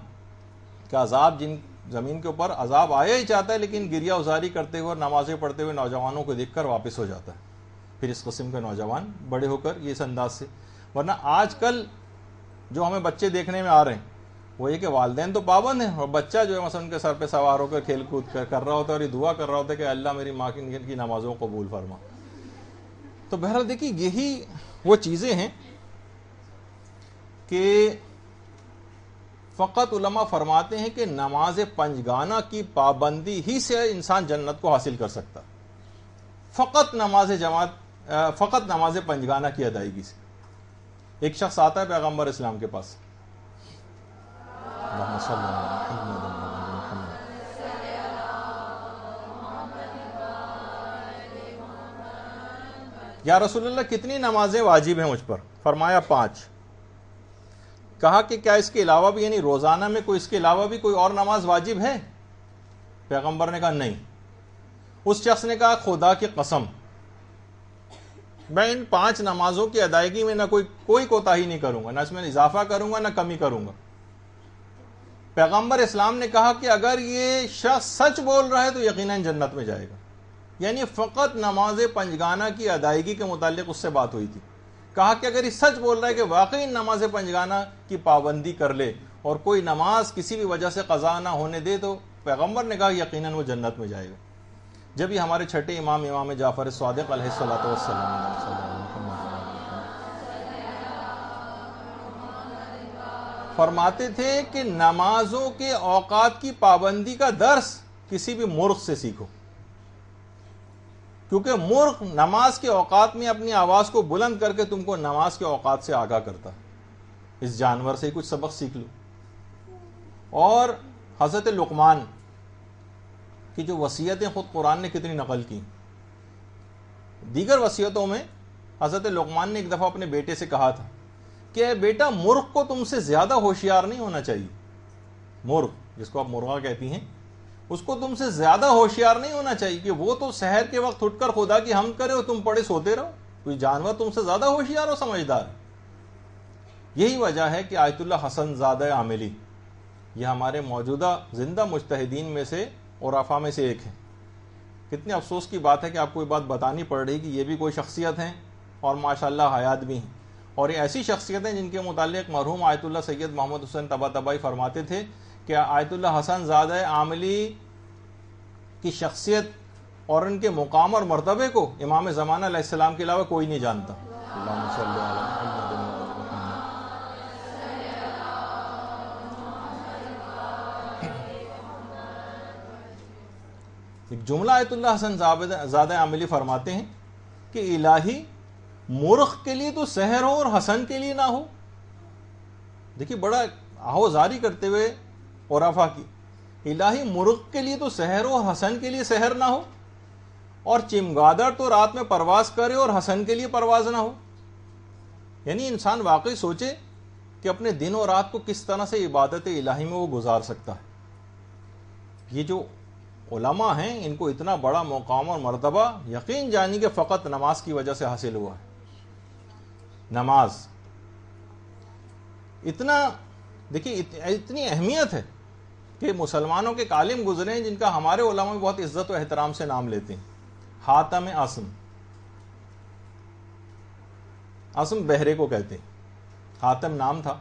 کا عذاب، جن زمین کے اوپر عذاب آیا ہی چاہتا ہے لیکن گریہ ازاری کرتے ہوئے اور نمازیں پڑھتے ہوئے نوجوانوں کو دیکھ کر واپس ہو جاتا ہے۔ پھر اس قسم کے نوجوان بڑے ہو کر یہ اس انداز سے، ورنہ آج کل جو ہمیں بچے دیکھنے میں آ رہے ہیں وہ یہ کہ والدین تو پابند ہیں اور بچہ جو ہے مثلا ان کے سر پہ سوار ہو کر کھیل کود کر رہا ہوتا ہے اور یہ دعا کر رہا ہوتا ہے کہ اللہ میری ماں کی نمازوں کو قبول فرما۔ تو بہرحال دیکھیے یہی وہ چیزیں ہیں کہ فقط علماء فرماتے ہیں کہ نماز پنجگانہ کی پابندی ہی سے انسان جنت کو حاصل کر سکتا، فقط نماز پنجگانہ کی ادائیگی سے۔ ایک شخص آتا ہے پیغمبر اسلام کے پاس، یا رسول اللہ کتنی نمازیں واجب ہیں مجھ پر؟ فرمایا 5۔ کہا کہ کیا اس کے علاوہ بھی، یعنی روزانہ میں کوئی اس کے علاوہ بھی کوئی اور نماز واجب ہے؟ پیغمبر نے کہا نہیں۔ اس شخص نے کہا خدا کی قسم میں ان 5 نمازوں کی ادائیگی میں نہ کوئی کوتاہی نہیں کروں گا، نہ اس میں اضافہ کروں گا نہ کمی کروں گا۔ پیغمبر اسلام نے کہا کہ اگر یہ شخص سچ بول رہا ہے تو یقیناً جنت میں جائے گا۔ یعنی فقط نماز پنجگانہ کی ادائیگی کے متعلق اس سے بات ہوئی تھی۔ کہا کہ اگر یہ سچ بول رہا ہے کہ واقعی نماز پنجگانہ کی پابندی کر لے اور کوئی نماز کسی بھی وجہ سے قضا نہ ہونے دے تو پیغمبر نے کہا یقیناً وہ جنت میں جائے گا۔ جب یہ ہمارے چھٹے امام جعفر صادق علیہ الصلوۃ والسلام فرماتے تھے کہ نمازوں کے اوقات کی پابندی کا درس کسی بھی مرغ سے سیکھو، کیونکہ مرغ نماز کے اوقات میں اپنی آواز کو بلند کر کے تم کو نماز کے اوقات سے آگاہ کرتا ہے۔ اس جانور سے ہی کچھ سبق سیکھ لو۔ اور حضرت لقمان کی جو وصیتیں خود قرآن نے کتنی نقل کی، دیگر وصیتوں میں حضرت لقمان نے ایک دفعہ اپنے بیٹے سے کہا تھا کہ اے بیٹا مرغ کو تم سے زیادہ ہوشیار نہیں ہونا چاہیے۔ مرغ جس کو آپ مرغا کہتی ہیں اس کو تم سے زیادہ ہوشیار نہیں ہونا چاہیے کہ وہ تو سحر کے وقت اٹھ کر خدا کی حمد کرے اور تم پڑے سوتے رہو۔ کوئی جانور تم سے زیادہ ہوشیار اور سمجھدار ہے۔ یہی وجہ ہے کہ آیت اللہ حسن زادہ عاملی یہ ہمارے موجودہ زندہ مجتہدین میں سے عرفاء میں سے ایک ہے۔ کتنے افسوس کی بات ہے کہ آپ کو یہ بات بتانی پڑ رہی کہ یہ بھی کوئی شخصیت ہیں اور ماشاءاللہ حیات بھی ہیں، اور یہ ایسی شخصیتیں جن کے متعلق مرحوم آیت اللہ سید محمد حسین طباطبائی فرماتے تھے کہ آیت اللہ حسن زادہ عاملی کی شخصیت اور ان کے مقام اور مرتبے کو امام زمانہ علیہ السلام کے علاوہ کوئی نہیں جانتا۔ اللہم صلی علی محمد۔ ایک جملہ آیت اللہ حسن زادہ عاملی فرماتے ہیں کہ الہی مرغ کے لیے تو سحر ہو اور حسن کے لیے نہ ہو۔ دیکھیے بڑا آہوزاری کرتے ہوئے عرفاء کی، الہی مرغ کے لیے تو سحر ہو اور حسن کے لیے سحر نہ ہو، اور چمگادڑ تو رات میں پرواز کرے اور حسن کے لیے پرواز نہ ہو۔ یعنی انسان واقعی سوچے کہ اپنے دن اور رات کو کس طرح سے عبادت الہی میں وہ گزار سکتا ہے۔ یہ جو علماء ہیں ان کو اتنا بڑا مقام اور مرتبہ یقین جانی کہ فقط نماز کی وجہ سے حاصل ہوا ہے۔ نماز اتنا دیکھیے اتنی اہمیت ہے کہ مسلمانوں کے عالم گزرے ہیں جن کا ہمارے علماء میں بہت عزت و احترام سے نام لیتے ہیں، حاتم اسم، اسم بہرے کو کہتے ہیں، حاتم نام تھا۔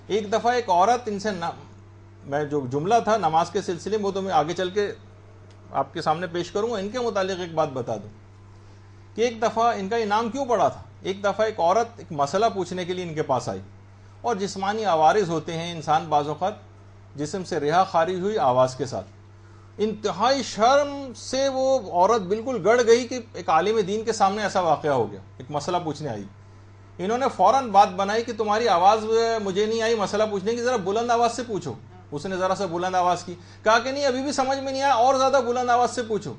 ایک دفعہ ایک عورت ان سے میں جو جملہ تھا نماز کے سلسلے میں وہ تو میں آگے چل کے آپ کے سامنے پیش کروں گا، ان کے متعلق ایک بات بتا دوں کہ ایک دفعہ ان کا یہ نام کیوں پڑا تھا۔ ایک دفعہ ایک عورت ایک مسئلہ پوچھنے کے لیے ان کے پاس آئی، اور جسمانی عوارض ہوتے ہیں انسان بعض اوقات، جسم سے رہا خارج ہوئی آواز کے ساتھ، انتہائی شرم سے وہ عورت بالکل گڑ گئی کہ ایک عالم دین کے سامنے ایسا واقعہ ہو گیا، ایک مسئلہ پوچھنے آئی۔ انہوں نے فوراً بات بنائی کہ تمہاری آواز مجھے نہیں آئی مسئلہ پوچھنے کی، ذرا بلند آواز سے پوچھو۔ اس نے ذرا سا بلند آواز کی، کہا کہ نہیں ابھی بھی سمجھ میں نہیں آیا، اور زیادہ بلند آواز سے پوچھو۔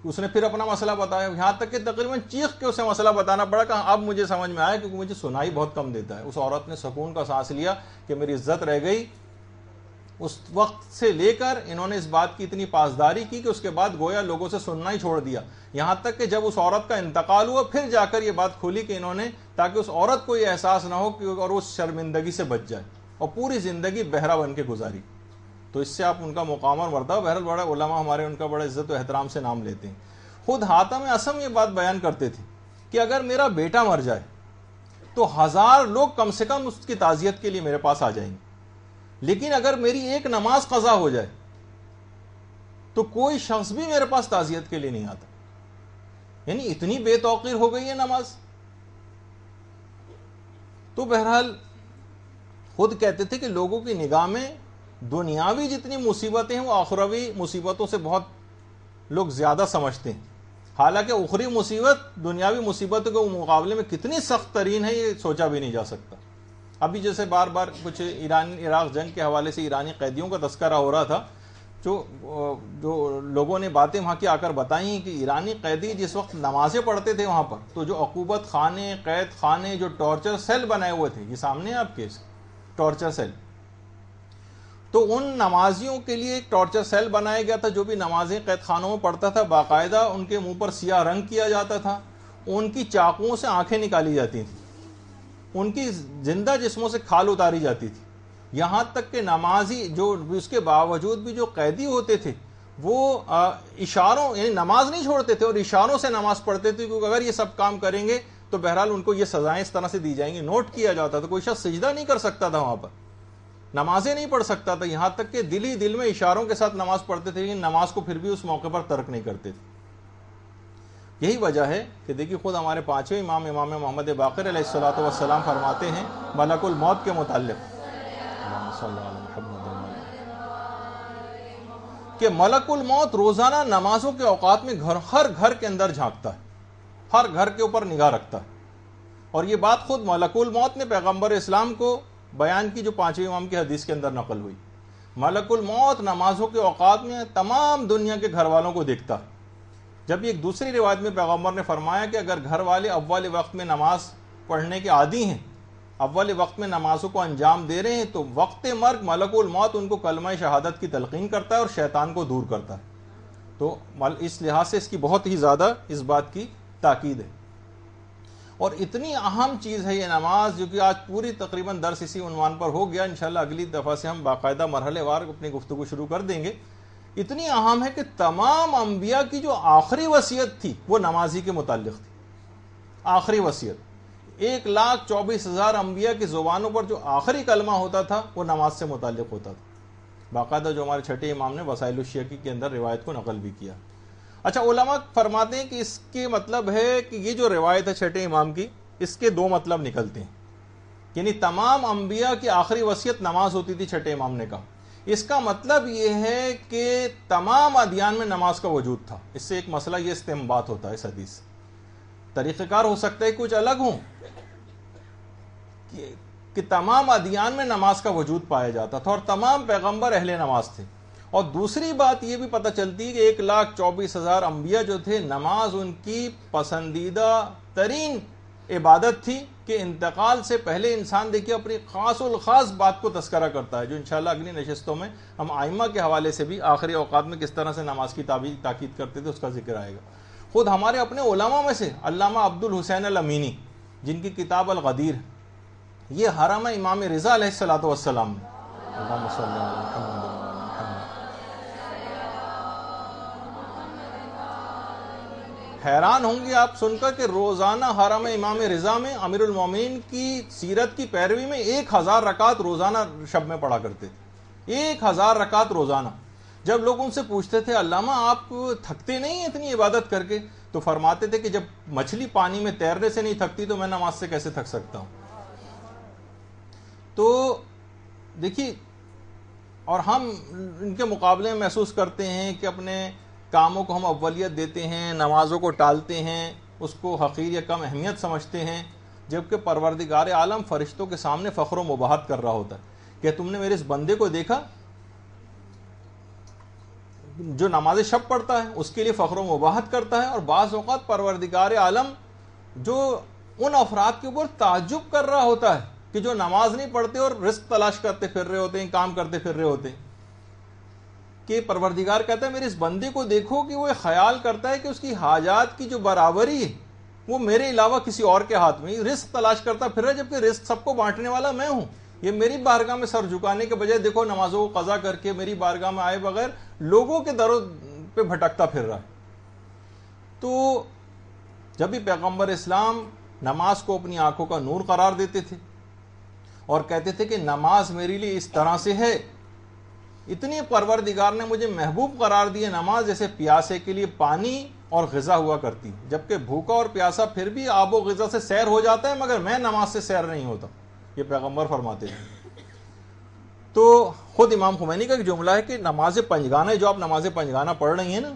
اس نے پھر اپنا مسئلہ بتایا، یہاں تک کہ تقریباً چیخ کے اسے مسئلہ بتانا پڑا کہ اب مجھے سمجھ میں آیا کیونکہ مجھے سنائی بہت کم دیتا ہے۔ اس عورت نے سکون کا سانس لیا کہ میری عزت رہ گئی۔ اس وقت سے لے کر انہوں نے اس بات کی اتنی پاسداری کی کہ اس کے بعد گویا لوگوں سے سننا ہی چھوڑ دیا، یہاں تک کہ جب اس عورت کا انتقال ہوا پھر جا کر یہ بات کھولی کہ انہوں نے، تاکہ اس عورت کو یہ احساس نہ ہو کہ اور اس شرمندگی سے بچ جائے، اور پوری زندگی بہرا بن کے گزاری۔ تو اس سے آپ ان کا مقام اور مرتبہ، بہرحال بڑا علماء ہمارے ان کا بڑا عزت و احترام سے نام لیتے ہیں۔ خود حاتم اسم یہ بات بیان کرتے تھے کہ اگر میرا بیٹا مر جائے تو 1000 لوگ کم سے کم اس کی تعزیت کے لیے میرے پاس آ جائیں گے، لیکن اگر میری ایک نماز قضا ہو جائے تو کوئی شخص بھی میرے پاس تعزیت کے لیے نہیں آتا۔ یعنی اتنی بے توقیر ہو گئی ہے نماز۔ تو بہرحال خود کہتے تھے کہ لوگوں کی نگاہ میں دنیاوی جتنی مصیبتیں ہیں وہ آخروی مصیبتوں سے بہت لوگ زیادہ سمجھتے ہیں، حالانکہ اخری مصیبت دنیاوی مصیبتوں کے مقابلے میں کتنی سخت ترین ہے یہ سوچا بھی نہیں جا سکتا۔ ابھی جیسے بار بار کچھ ایران عراق جنگ کے حوالے سے ایرانی قیدیوں کا تذکرہ ہو رہا تھا، جو لوگوں نے باتیں وہاں کی آ کر بتائیں کہ ایرانی قیدی جس وقت نمازیں پڑھتے تھے وہاں پر، تو جو عقوبت خانے، قید خانے، جو ٹارچر سیل بنائے ہوئے تھے، یہ سامنے آپ کے ٹارچر سیل، تو ان نمازیوں کے لیے ایک ٹارچر سیل بنایا گیا تھا، جو بھی نمازیں قید خانوں میں پڑھتا تھا باقاعدہ ان کے منہ پر سیاہ رنگ کیا جاتا تھا، ان کی چاقوؤں سے آنکھیں نکالی جاتی تھیں، ان کی زندہ جسموں سے کھال اتاری جاتی تھی، یہاں تک کہ نمازی جو اس کے باوجود بھی جو قیدی ہوتے تھے وہ اشاروں، یعنی نماز نہیں چھوڑتے تھے اور اشاروں سے نماز پڑھتے تھے، کیونکہ اگر یہ سب کام کریں گے تو بہرحال ان کو یہ سزائیں اس طرح سے دی جائیں گی۔ نوٹ کیا جاتا تھا، کوئی شخص سجدہ نہیں کر سکتا تھا وہاں پر، نمازیں نہیں پڑھ سکتا تھا، یہاں تک کہ دل ہی دل میں اشاروں کے ساتھ نماز پڑھتے تھے، لیکن نماز کو پھر بھی اس موقع پر ترک نہیں کرتے تھے۔ یہی وجہ ہے کہ دیکھیے خود ہمارے پانچویں امام محمد باقر علیہ الصلوۃ والسلام فرماتے ہیں ملک الموت کے متعلق کہ ملک الموت روزانہ نمازوں کے اوقات میں ہر گھر کے اندر جھانکتا ہے، ہر گھر کے اوپر نگاہ رکھتا ہے، اور یہ بات خود ملک الموت نے پیغمبر اسلام کو بیان کی جو پانچویں امام کی حدیث کے اندر نقل ہوئی۔ ملک الموت نمازوں کے اوقات میں تمام دنیا کے گھر والوں کو دیکھتا ہے۔ جب ایک دوسری روایت میں پیغمبر نے فرمایا کہ اگر گھر والے اول وقت میں نماز پڑھنے کے عادی ہیں، اول وقت میں نمازوں کو انجام دے رہے ہیں، تو وقت مرگ ملک الموت ان کو کلمہ شہادت کی تلقین کرتا ہے اور شیطان کو دور کرتا ہے۔ تو اس لحاظ سے اس کی بہت ہی زیادہ اس بات کی تاکید ہے، اور اتنی اہم چیز ہے یہ نماز، جو کہ آج پوری تقریباً درس اسی عنوان پر ہو گیا، انشاءاللہ اگلی دفعہ سے ہم باقاعدہ مرحلے وار اپنی گفتگو شروع کر دیں گے۔ اتنی اہم ہے کہ تمام انبیاء کی جو آخری وصیت تھی وہ نمازی کے متعلق تھی، آخری وصیت 1,24,000 انبیاء کی زبانوں پر جو آخری کلمہ ہوتا تھا وہ نماز سے متعلق ہوتا تھا، باقاعدہ جو ہمارے چھٹے امام نے وسائل الشیخی کے اندر روایت کو نقل بھی کیا۔ اچھا، علماء فرماتے ہیں کہ اس کے مطلب ہے کہ یہ جو روایت ہے چھٹے امام کی، اس کے دو مطلب نکلتے ہیں، یعنی تمام انبیاء کی آخری وصیت نماز ہوتی تھی، چھٹے امام نے کہا۔ اس کا مطلب یہ ہے کہ تمام ادیان میں نماز کا وجود تھا۔ اس سے ایک مسئلہ یہ استنباط ہوتا ہے اس حدیث سے، طریقہ کار ہو سکتا ہے کچھ الگ ہوں، کہ تمام ادیان میں نماز کا وجود پایا جاتا تھا اور تمام پیغمبر اہل نماز تھے۔ اور دوسری بات یہ بھی پتہ چلتی ہے کہ 1,24,000 انبیاء جو تھے، نماز ان کی پسندیدہ ترین عبادت تھی، کہ انتقال سے پہلے انسان دیکھیے اپنی خاص الخاص بات کو تذکرہ کرتا ہے، جو انشاءاللہ اگلی نشستوں میں ہم ائمہ کے حوالے سے بھی آخری اوقات میں کس طرح سے نماز کی تاکید کرتے تھے اس کا ذکر آئے گا۔ خود ہمارے اپنے علماء میں سے علامہ عبد الحسین الامینی، جن کی کتاب الغدیر، یہ حرم امام رضا علیہ الصلوۃ والسلام میں، اللہم صلی علی محمد حیران ہوں گے آپ سن کر کہ روزانہ حرم امام رضا میں امیر المومنین کی سیرت کی پیروی میں 1000 رکعت روزانہ شب میں پڑھا کرتے تھے. 1000 رکعت روزانہ. جب لوگ ان سے پوچھتے تھے علامہ آپ تھکتے نہیں ہیں اتنی عبادت کر کے؟ تو فرماتے تھے کہ جب مچھلی پانی میں تیرنے سے نہیں تھکتی تو میں نماز سے کیسے تھک سکتا ہوں. تو دیکھیے، اور ہم ان کے مقابلے میں محسوس کرتے ہیں کہ اپنے کاموں کو ہم اولیت دیتے ہیں، نمازوں کو ٹالتے ہیں، اس کو حقیر یا کم اہمیت سمجھتے ہیں، جبکہ پروردگار عالم فرشتوں کے سامنے فخر و مباحت کر رہا ہوتا ہے کہ تم نے میرے اس بندے کو دیکھا جو نماز شب پڑھتا ہے، اس کے لیے فخر و مباحت کرتا ہے. اور بعض اوقات پروردگار عالم جو ان افراد کے اوپر تعجب کر رہا ہوتا ہے کہ جو نماز نہیں پڑھتے اور رزق تلاش کرتے پھر رہے ہوتے ہیں، کام کرتے پھر رہے ہوتے ہیں، کہ پروردگار کہتا ہے میرے اس بندے کو دیکھو کہ وہ خیال کرتا ہے کہ اس کی حاجات کی جو برابری ہے وہ میرے علاوہ کسی اور کے ہاتھ میں، رزق تلاش کرتا پھر رہا ہے، جبکہ رزق سب کو بانٹنے والا میں ہوں. یہ میری بارگاہ میں سر جھکانے کے بجائے دیکھو نمازوں کو قضا کر کے میری بارگاہ میں آئے بغیر لوگوں کے دروں پہ بھٹکتا پھر رہا ہے. تو جب بھی پیغمبر اسلام نماز کو اپنی آنکھوں کا نور قرار دیتے تھے اور کہتے تھے کہ نماز میرے لیے اس طرح سے ہے، اتنی پروردگار نے مجھے محبوب قرار دیے نماز جیسے پیاسے کے لیے پانی اور غذا ہوا کرتی، جبکہ بھوکا اور پیاسا پھر بھی آب و غذا سے سیر ہو جاتا ہے مگر میں نماز سے سیر نہیں ہوتا. یہ پیغمبر فرماتے ہیں. تو خود امام خمینی کا ایک جملہ ہے کہ نماز پنجگانہ، جو آپ نماز پنجگانہ پڑھ رہی ہیں نا،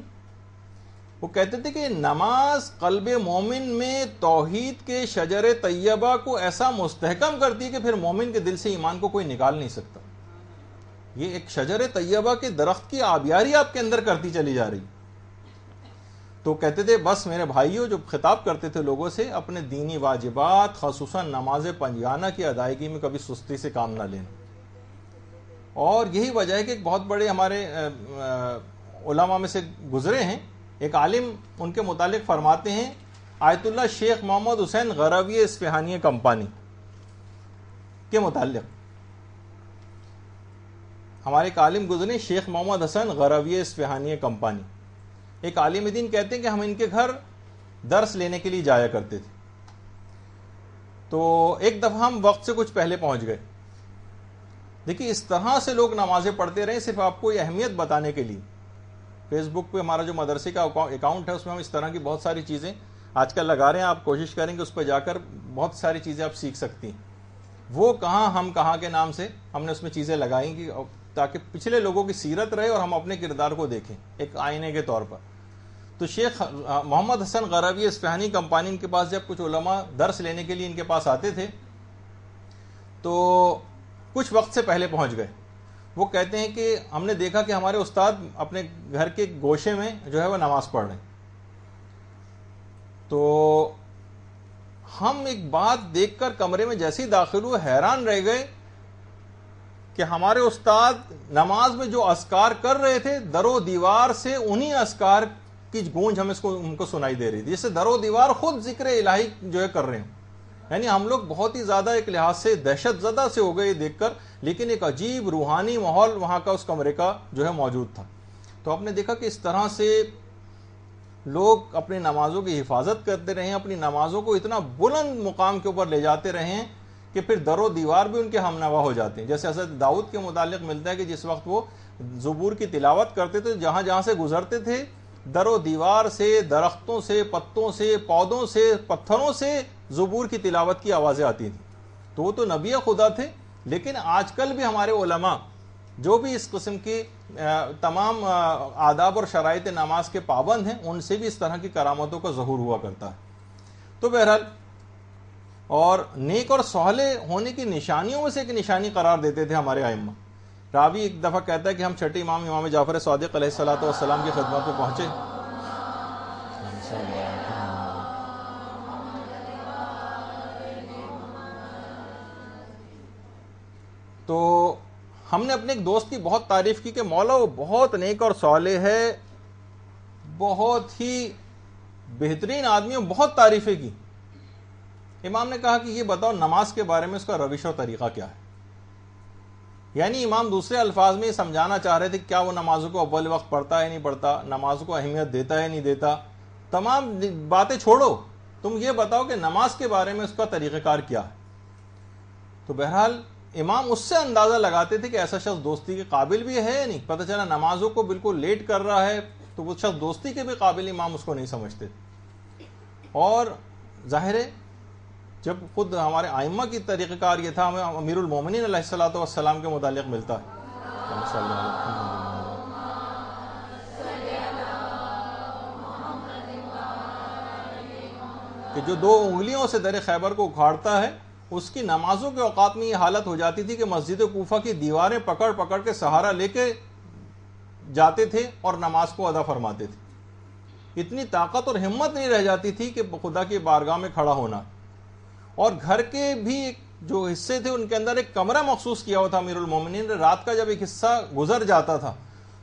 وہ کہتے تھے کہ نماز قلب مومن میں توحید کے شجر طیبہ کو ایسا مستحکم کرتی ہے کہ پھر مومن کے دل سے ایمان کو کوئی نکال نہیں سکتا. یہ ایک شجر طیبہ کے درخت کی آبیاری آپ کے اندر کرتی چلی جا رہی. تو کہتے تھے بس میرے بھائیوں، جو خطاب کرتے تھے لوگوں سے، اپنے دینی واجبات خصوصاً نماز پنجگانہ کی ادائیگی میں کبھی سستی سے کام نہ لینا. اور یہی وجہ ہے کہ ایک بہت بڑے ہمارے علماء میں سے گزرے ہیں، ایک عالم ان کے متعلق فرماتے ہیں، آیت اللہ شیخ محمد حسین غروی اصفہانی کمپانی کے متعلق ہمارے ایک عالم گزرے شیخ محمد حسن غروی اصفہانی کمپانی. ایک عالم دین کہتے ہیں کہ ہم ان کے گھر درس لینے کے لیے جایا کرتے تھے. تو ایک دفعہ ہم وقت سے کچھ پہلے پہنچ گئے. دیکھیے اس طرح سے لوگ نمازیں پڑھتے رہے صرف آپ کو یہ اہمیت بتانے کے لیے. فیس بک پہ ہمارا جو مدرسے کا اکاؤنٹ ہے اس میں ہم اس طرح کی بہت ساری چیزیں آج کل لگا رہے ہیں. آپ کوشش کریں کہ اس پہ جا کر بہت ساری چیزیں آپ سیکھ سکتی ہیں. وہ کہاں ہم کہاں کے نام سے ہم نے اس میں چیزیں لگائیں کہ تاکہ پچھلے لوگوں کی سیرت رہے اور ہم اپنے کردار کو دیکھیں ایک آئینے کے طور پر. تو شیخ محمد حسن غروی اصفہانی کمپانی ان کے پاس جب کچھ علماء درس لینے کے لیے ان کے پاس آتے تھے تو کچھ وقت سے پہلے پہنچ گئے. وہ کہتے ہیں کہ ہم نے دیکھا کہ ہمارے استاد اپنے گھر کے گوشے میں جو ہے وہ نماز پڑھ رہے ہیں. تو ہم ایک بات دیکھ کر کمرے میں جیسے ہی داخل ہوئے حیران رہ گئے کہ ہمارے استاد نماز میں جو اذکار کر رہے تھے در و دیوار سے انہی اذکار کی گونج ہم کو سنائی دے رہی تھی، جیسے در و دیوار خود ذکر الہی جو ہے کر رہے ہیں. یعنی ہم لوگ بہت ہی زیادہ ایک لحاظ سے دہشت زدہ سے ہو گئے دیکھ کر، لیکن ایک عجیب روحانی ماحول وہاں کا اس کمرے کا جو ہے موجود تھا. تو آپ نے دیکھا کہ اس طرح سے لوگ اپنی نمازوں کی حفاظت کرتے رہے ہیں، اپنی نمازوں کو اتنا بلند مقام کے اوپر لے جاتے رہے ہیں کہ پھر در و دیوار بھی ان کے ہم نوا ہو جاتے ہیں. جیسے حضرت داؤد کے متعلق ملتا ہے کہ جس وقت وہ زبور کی تلاوت کرتے تھے جہاں جہاں سے گزرتے تھے در و دیوار سے، درختوں سے، پتوں سے، پودوں سے، پتھروں سے زبور کی تلاوت کی آوازیں آتی تھیں. تو وہ تو نبی خدا تھے، لیکن آج کل بھی ہمارے علماء جو بھی اس قسم کی تمام آداب اور شرائط نماز کے پابند ہیں ان سے بھی اس طرح کی کرامتوں کا ظہور ہوا کرتا ہے. تو بہرحال اور نیک اور صالح ہونے کی نشانیوں میں سے ایک نشانی قرار دیتے تھے ہمارے ائمہ. راوی ایک دفعہ کہتا ہے کہ ہم چھٹے امام جعفر صادق علیہ الصلوۃ والسلام کی خدمت میں پہنچے. تو ہم نے اپنے ایک دوست کی بہت تعریف کی کہ مولا وہ بہت نیک اور صالح ہے، بہت ہی بہترین آدمی، بہت تعریفیں کی. امام نے کہا کہ یہ بتاؤ نماز کے بارے میں اس کا روش اور طریقہ کیا ہے. یعنی امام دوسرے الفاظ میں یہ سمجھانا چاہ رہے تھے کہ کیا وہ نمازوں کو اول وقت پڑھتا ہے نہیں پڑھتا، نمازوں کو اہمیت دیتا ہے نہیں دیتا، تمام باتیں چھوڑو، تم یہ بتاؤ کہ نماز کے بارے میں اس کا طریقہ کار کیا ہے۔ تو بہرحال امام اس سے اندازہ لگاتے تھے کہ ایسا شخص دوستی کے قابل بھی ہے یا نہیں۔ پتہ چلا نمازوں کو بالکل لیٹ کر رہا ہے تو وہ شخص دوستی کے بھی قابل امام اس کو نہیں سمجھتے۔ اور ظاہر ہے جب خود ہمارے ائمہ کی طریقہ کار یہ تھا، ہمیں امیر المومنین علیہ الصلوۃ والسلام کے متعلق ملتا ہے کہ جو 2 انگلیوں سے در خیبر کو اکھاڑتا ہے، اس کی نمازوں کے اوقات میں یہ حالت ہو جاتی تھی کہ مسجد کوفہ کی دیواریں پکڑ پکڑ کے سہارا لے کے جاتے تھے اور نماز کو ادا فرماتے تھے۔ اتنی طاقت اور ہمت نہیں رہ جاتی تھی کہ خدا کی بارگاہ میں کھڑا ہونا۔ اور گھر کے بھی جو حصے تھے ان کے اندر ایک کمرہ مخصوص کیا ہوا تھا امیر المومنین نے۔ رات کا جب ایک حصہ گزر جاتا تھا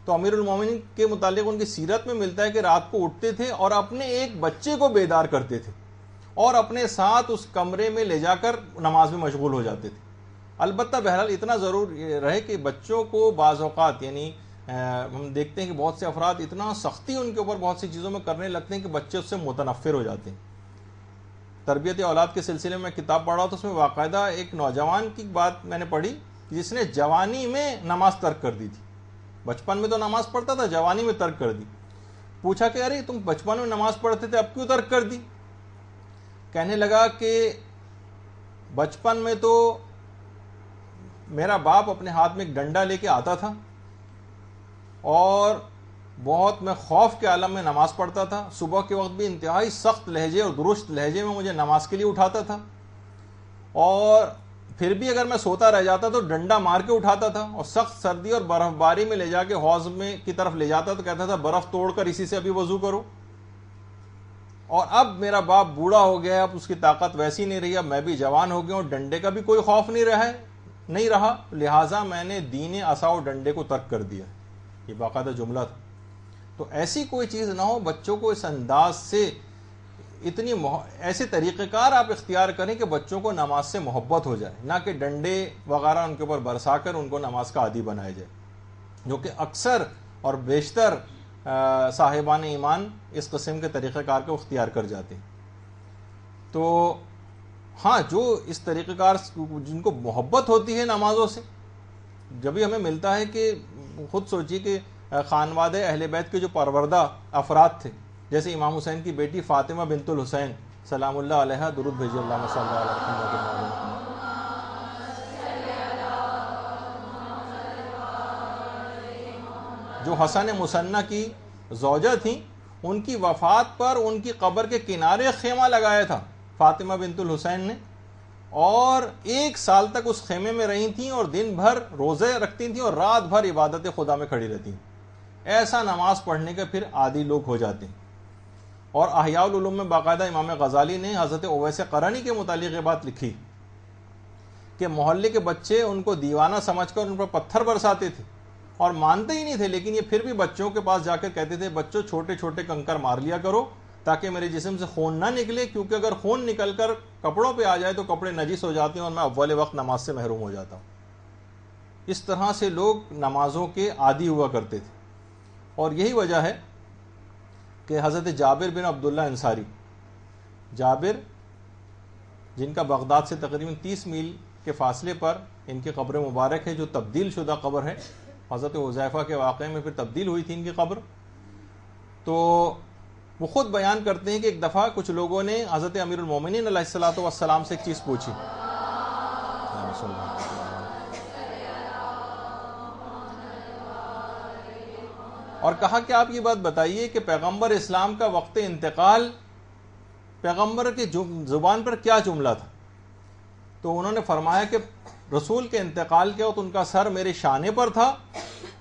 تو امیر المومنین کے متعلق ان کی سیرت میں ملتا ہے کہ رات کو اٹھتے تھے اور اپنے ایک بچے کو بیدار کرتے تھے اور اپنے ساتھ اس کمرے میں لے جا کر نماز میں مشغول ہو جاتے تھے۔ البتہ بہرحال اتنا ضرور رہے کہ بچوں کو بعض اوقات، یعنی ہم دیکھتے ہیں کہ بہت سے افراد اتنا سختی ان کے اوپر بہت سی چیزوں میں کرنے لگتے ہیں کہ بچے اس سے متنفر ہو جاتے ہیں۔ تربیت اولاد کے سلسلے میں کتاب پڑھا تو اس میں باقاعدہ ایک نوجوان کی بات میں نے پڑھی جس نے جوانی میں نماز ترک کر دی تھی۔ بچپن میں تو نماز پڑھتا تھا، جوانی میں ترک کر دی۔ پوچھا کہ ارے تم بچپن میں نماز پڑھتے تھے، اب کیوں ترک کر دی؟ کہنے لگا کہ بچپن میں تو میرا باپ اپنے ہاتھ میں ایک ڈنڈا لے کے آتا تھا اور بہت میں خوف کے عالم میں نماز پڑھتا تھا۔ صبح کے وقت بھی انتہائی سخت لہجے اور درست لہجے میں مجھے نماز کے لیے اٹھاتا تھا، اور پھر بھی اگر میں سوتا رہ جاتا تو ڈنڈا مار کے اٹھاتا تھا، اور سخت سردی اور برف باری میں لے جا کے حوض میں کی طرف لے جاتا تو کہتا تھا برف توڑ کر اسی سے ابھی وضو کرو۔ اور اب میرا باپ بوڑھا ہو گیا، اب اس کی طاقت ویسی نہیں رہی، اب میں بھی جوان ہو گیا اور ڈنڈے کا بھی کوئی خوف نہیں رہا، لہٰذا میں نے دین عصا و ڈنڈے کو ترک کر دیا۔ یہ باقاعدہ جملہ تھا۔ تو ایسی کوئی چیز نہ ہو، بچوں کو اس انداز سے ایسے طریقہ کار آپ اختیار کریں کہ بچوں کو نماز سے محبت ہو جائے، نہ کہ ڈنڈے وغیرہ ان کے اوپر برسا کر ان کو نماز کا عادی بنایا جائے، جو کہ اکثر اور بیشتر صاحبان ایمان اس قسم کے طریقہ کار کو اختیار کر جاتے ہیں۔ تو ہاں، جو اس طریقہ کار جن کو محبت ہوتی ہے نمازوں سے، جبھی ہمیں ملتا ہے کہ خود سوچیے کہ خانوادہ اہل بیت کے جو پروردہ افراد تھے، جیسے امام حسین کی بیٹی فاطمہ بنت الحسین سلام اللہ علیہ، درود بھیجیے اللہم صلی علی محمد۔ جو حسن مثنی کی زوجہ تھیں، ان کی وفات پر ان کی قبر کے کنارے خیمہ لگایا تھا فاطمہ بنت الحسین نے، اور 1 سال تک اس خیمے میں رہی تھیں اور دن بھر روزے رکھتی تھیں اور رات بھر عبادت خدا میں کھڑی رہتی ہیں۔ ایسا نماز پڑھنے کے پھر عادی لوگ ہو جاتے ہیں۔ اور احیاء العلوم میں باقاعدہ امام غزالی نے حضرت اویس قرنی کے متعلق یہ بات لکھی کہ محلے کے بچے ان کو دیوانہ سمجھ کر ان پر پتھر برساتے تھے اور مانتے ہی نہیں تھے، لیکن یہ پھر بھی بچوں کے پاس جا کر کہتے تھے بچوں چھوٹے چھوٹے کنکر مار لیا کرو تاکہ میرے جسم سے خون نہ نکلے، کیونکہ اگر خون نکل کر کپڑوں پہ آ جائے تو کپڑے نجس ہو جاتے ہیں اور میں اول وقت نماز سے محروم ہو جاتا ہوں۔ اس طرح سے لوگ نمازوں کے عادی ہوا کرتے تھے، اور یہی وجہ ہے کہ حضرت جابر بن عبداللہ انصاری، جابر جن کا بغداد سے تقریباً 30 میل کے فاصلے پر ان کی قبر مبارک ہے، جو تبدیل شدہ قبر ہے، حضرت حذیفہ کے واقعے میں پھر تبدیل ہوئی تھی ان کی قبر۔ تو وہ خود بیان کرتے ہیں کہ ایک دفعہ کچھ لوگوں نے حضرت امیر المومنین علیہ الصلوۃ والسلام سے ایک چیز پوچھی، اور کہا کہ آپ یہ بات بتائیے کہ پیغمبر اسلام کا وقت انتقال پیغمبر کی زبان پر کیا جملہ تھا؟ تو انہوں نے فرمایا کہ رسول کے انتقال کے وقت ان کا سر میرے شانے پر تھا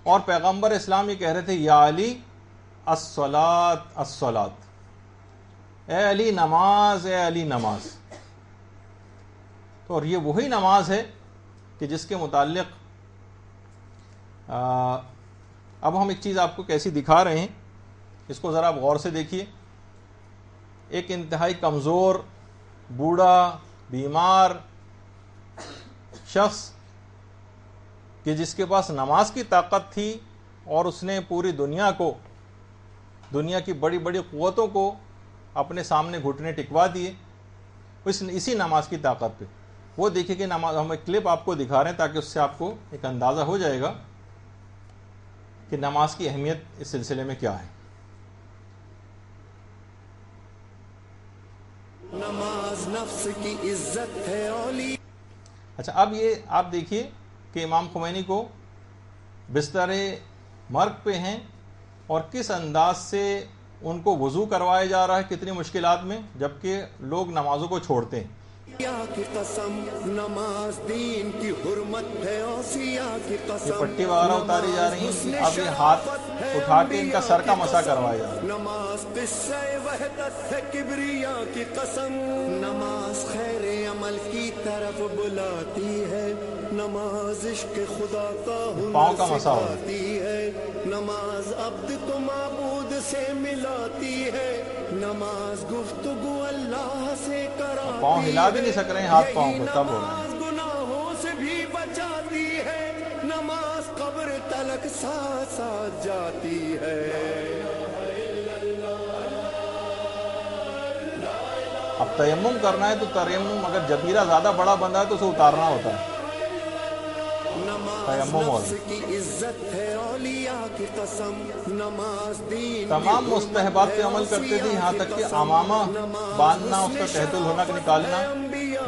اور پیغمبر اسلام یہ کہہ رہے تھے یا علی الصلاۃ الصلاۃ، اے علی نماز، اے علی نماز۔ تو اور یہ وہی نماز ہے کہ جس کے متعلق اب ہم ایک چیز آپ کو کیسی دکھا رہے ہیں، اس کو ذرا غور سے دیکھیے۔ ایک انتہائی کمزور، بوڑھا، بیمار شخص کہ جس کے پاس نماز کی طاقت تھی اور اس نے پوری دنیا کی بڑی بڑی قوتوں کو اپنے سامنے گھٹنے ٹکوا دیے اسی نماز کی طاقت پہ. وہ دیکھیں کہ نماز، ہم ایک کلپ آپ کو دکھا رہے ہیں تاکہ اس سے آپ کو ایک اندازہ ہو جائے گا کہ نماز کی اہمیت اس سلسلے میں کیا ہے. نماز نفس کی عزت ہے اولی. اچھا، اب یہ آپ دیکھیے کہ امام خمینی کو بستر مرگ پہ ہیں اور کس انداز سے ان کو وضو کروایا جا رہا ہے، کتنی مشکلات میں، جبکہ لوگ نمازوں کو چھوڑتے ہیں. کی قسم نماز دین کی حرمت ہے، اوصیا کی قسم. یہ پٹی وغیرہ اتاری جا رہی ہیں، اب یہ ہاتھ اٹھا کے ان کا سر کا مسح کروایا جا رہا ہے. نماز قصہ وحدت ہے کبریا کی قسم. نماز خیر عمل کی طرف بلاتی ہے، نماز عشق خدا کا پاؤں کا ہنر مسح ہو رہا ہے. سکھاتی ہے، نماز عبد کو معبود سے ملاتی ہے، نماز گفتگو اللہ سے کراتی ہے. پاؤں ہلا بھی نہیں سک رہے ہیں ہاتھ پاؤں کو، تب ہو رہا ہے. نماز گناہوں سے بھی بچاتی ہے، نماز قبر تلک ساتھ ساتھ جاتی ہے. اب تیمم کرنا ہے تو تیمم اگر جبیرہ زیادہ بڑا بندہ ہے تو اسے اتارنا ہوتا ہے. نماز نفس کی عزت ہے اولیاء کی قسم. نماز دین تمام مستحبات پہ عمل کرتے تھے، یہاں تک کہ امامہ باندھنا، اس کا تحت الحنک نکالنا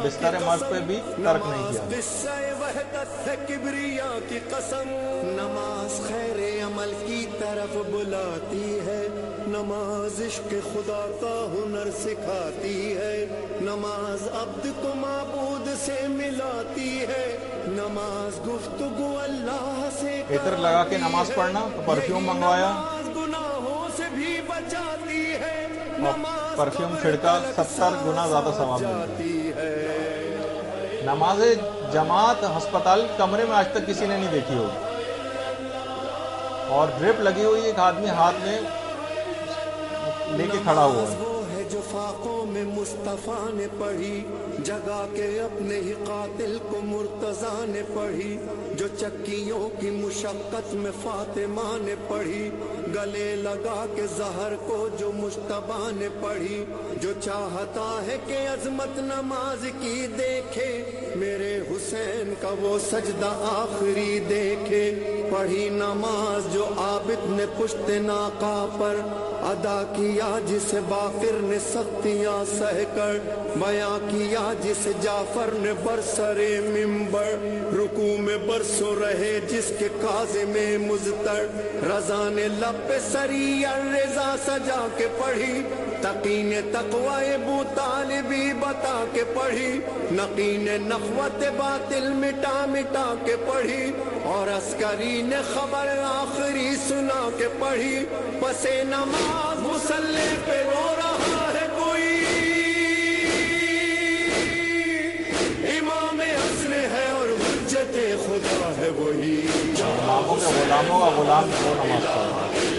بستر مرگ پہ بھی ترک نہیں کیا. قصہ وحدت ہے کبریا کی قسم. نماز خیر عمل کی طرف بلاتی ہے، نماز عشق خدا کا ہنر سکھاتی ہے، نماز عبد کو معبود سے ملاتی ہے، نماز گفتگو اللہ سے عطر لگا کے نماز پڑھنا، تو پرفیوم منگوایا، نماز گناہوں سے بھی بچاتی ہے، نماز پرفیوم چھڑکا، 70 گنا زیادہ ثواب ملتا ہے. نماز جماعت ہسپتال کمرے میں آج تک کسی نے نہیں دیکھی ہوگی، اور ڈرپ لگی ہوئی ایک آدمی ہاتھ میں لے کے کھڑا ہوا ہے. وہ ہے جو فاقوں میں مصطفیٰ نے پڑھی، جگا کے اپنے ہی قاتل کو مرتضیٰ نے پڑھی، جو چکیوں کی مشقت میں فاطمہ نے پڑھی، گلے لگا کے زہر کو جو مجتبیٰ نے پڑھی، جو چاہتا ہے کہ عظمت نماز کی دیکھے، میرے حسین کا وہ سجدہ آخری دیکھے. پڑھی نماز جو عابد نے پشت ناقہ پر ادا کیا، جسے باقر نے سختیاں سہ کر بیاں کیا، جسے جعفر نے برسر منبر رکوع میں برسوں رہے، جس کے کاظم مضطر رضا نے لب پہ سری الرضا سجا کے پڑھی، تقی نے تقوی ابو طالبی بتا کے پڑھی، نقی نے نخوت باطل مٹا مٹا کے پڑھی، اور عسکری نے خبر آخری سنا کے پڑھی. پس نماز مصلی پہ رو رہا ہے کوئی، امام اصل ہے اور حجت خدا ہے وہی. اماموں کے غلاموں کا غلام وہ نماز پڑھتا ہے.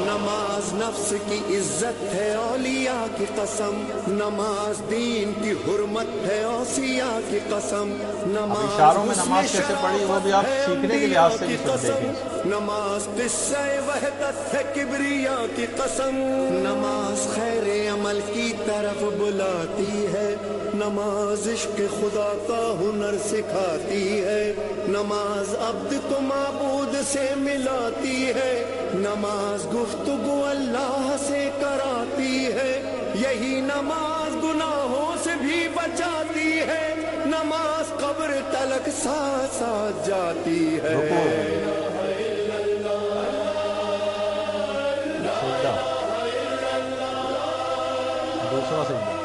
نماز نفس کی عزت ہے اولیاء کی قسم. نماز دین کی حرمت ہے اوصیا کی قسم. اب اشاروں میں نماز کیسے پڑھی وہ بھی آپ سیکھنے کے لحاظ سے بھی سن دیکھیں. نماز قصہ وحدت ہے کبریا کی قسم. نماز خیر عمل کی طرف بلاتی ہے، نماز عشق خدا کا ہنر سکھاتی ہے، نماز عبد کو معبود سے ملاتی ہے، نماز گفتگو اللہ سے کراتی ہے، یہی نماز گناہوں سے بھی بچاتی ہے، نماز قبر تلک ساتھ ساتھ جاتی ہے. دوسرا سجدہ.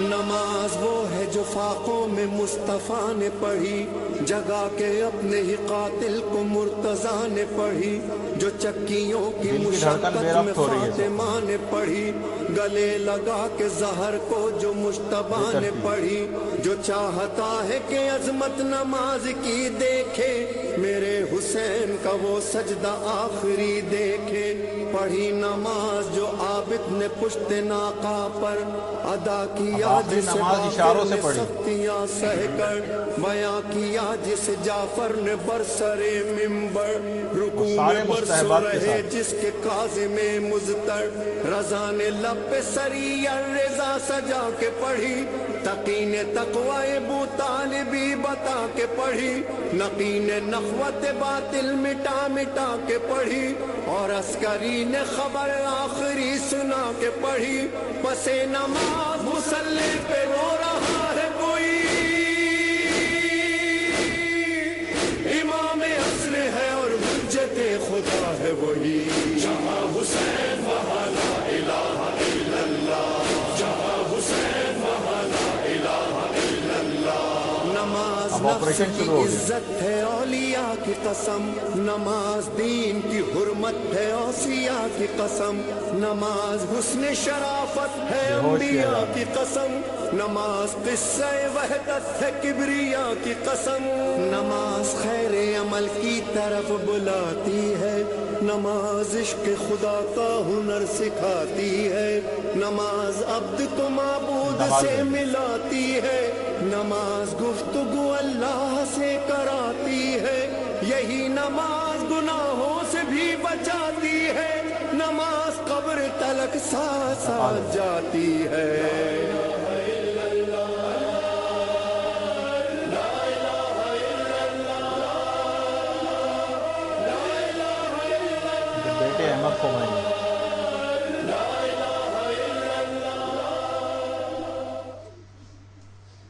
نماز وہ ہے جو فاقوں میں مصطفیٰ نے پڑھی، جگا کے اپنے ہی قاتل کو مرتضیٰ نے پڑھی، جو چکیوں کی مشقت میں فاطمہ نے پڑھی، گلے لگا کے زہر کو جو مجتبیٰ نے پڑھی، جو چاہتا ہے کہ عظمت نماز کی دیکھے، میرے حسین کا وہ سجدہ آخری دیکھے. پڑھی نماز جو عابد نے پشت ناقہ پر ادا کیا، جسے باقر نے سختیاں سہ کر بیاں کیا، جسے جعفر نے برسر منبر رکوع میں برسوں مستحبات کے رہے ساتھ۔ جس کے قاضی میں مزتر رضا نے لب پہ سری رضا سجا کے پڑھی، تقی نے تقوی ابو طالبی بتا کے پڑھی، نقی نے نخوت باطل مٹا مٹا کے پڑھی، اور عسکری نے خبر آخری سنا کے پڑھی۔ پس نماز مصلی پہ رو رہا ہے کوئی، امام عصر ہے اور حجت خدا ہے وہی، جہاں حسین وہاں لا الہ الا اللہ، جہاں حسین وہاں لا الہ الا اللہ۔ نماز اب نفس آپریشن کی شروع ہو گیا۔ عزت ہے اولیاء کی قسم، نماز دین کی حرمت ہے اوصیاء کی قسم، نماز حسن شرافت ہے انبیاء کی قسم، نماز قصہ وحدت ہے کبریا کی قسم، نماز خیر عمل کی طرف بلاتی ہے، نماز عشق خدا کا ہنر سکھاتی ہے، نماز عبد کو معبود سے ملاتی ہے، نماز گفتگو اللہ سے کراتی ہے، یہی نماز گناہوں سے بھی بچاتی ہے، نماز قبر تلک ساتھ ساتھ جاتی ہے۔ بیٹے احمد خمینی۔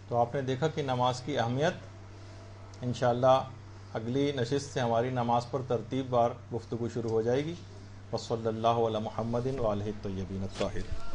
تو آپ نے دیکھا کہ نماز کی اہمیت، انشاءاللہ اگلی نشست سے ہماری نماز پر ترتیب وار گفتگو شروع ہو جائے گی۔ وصلی اللہ علی محمد وآلہ الطیبین الطاہرین۔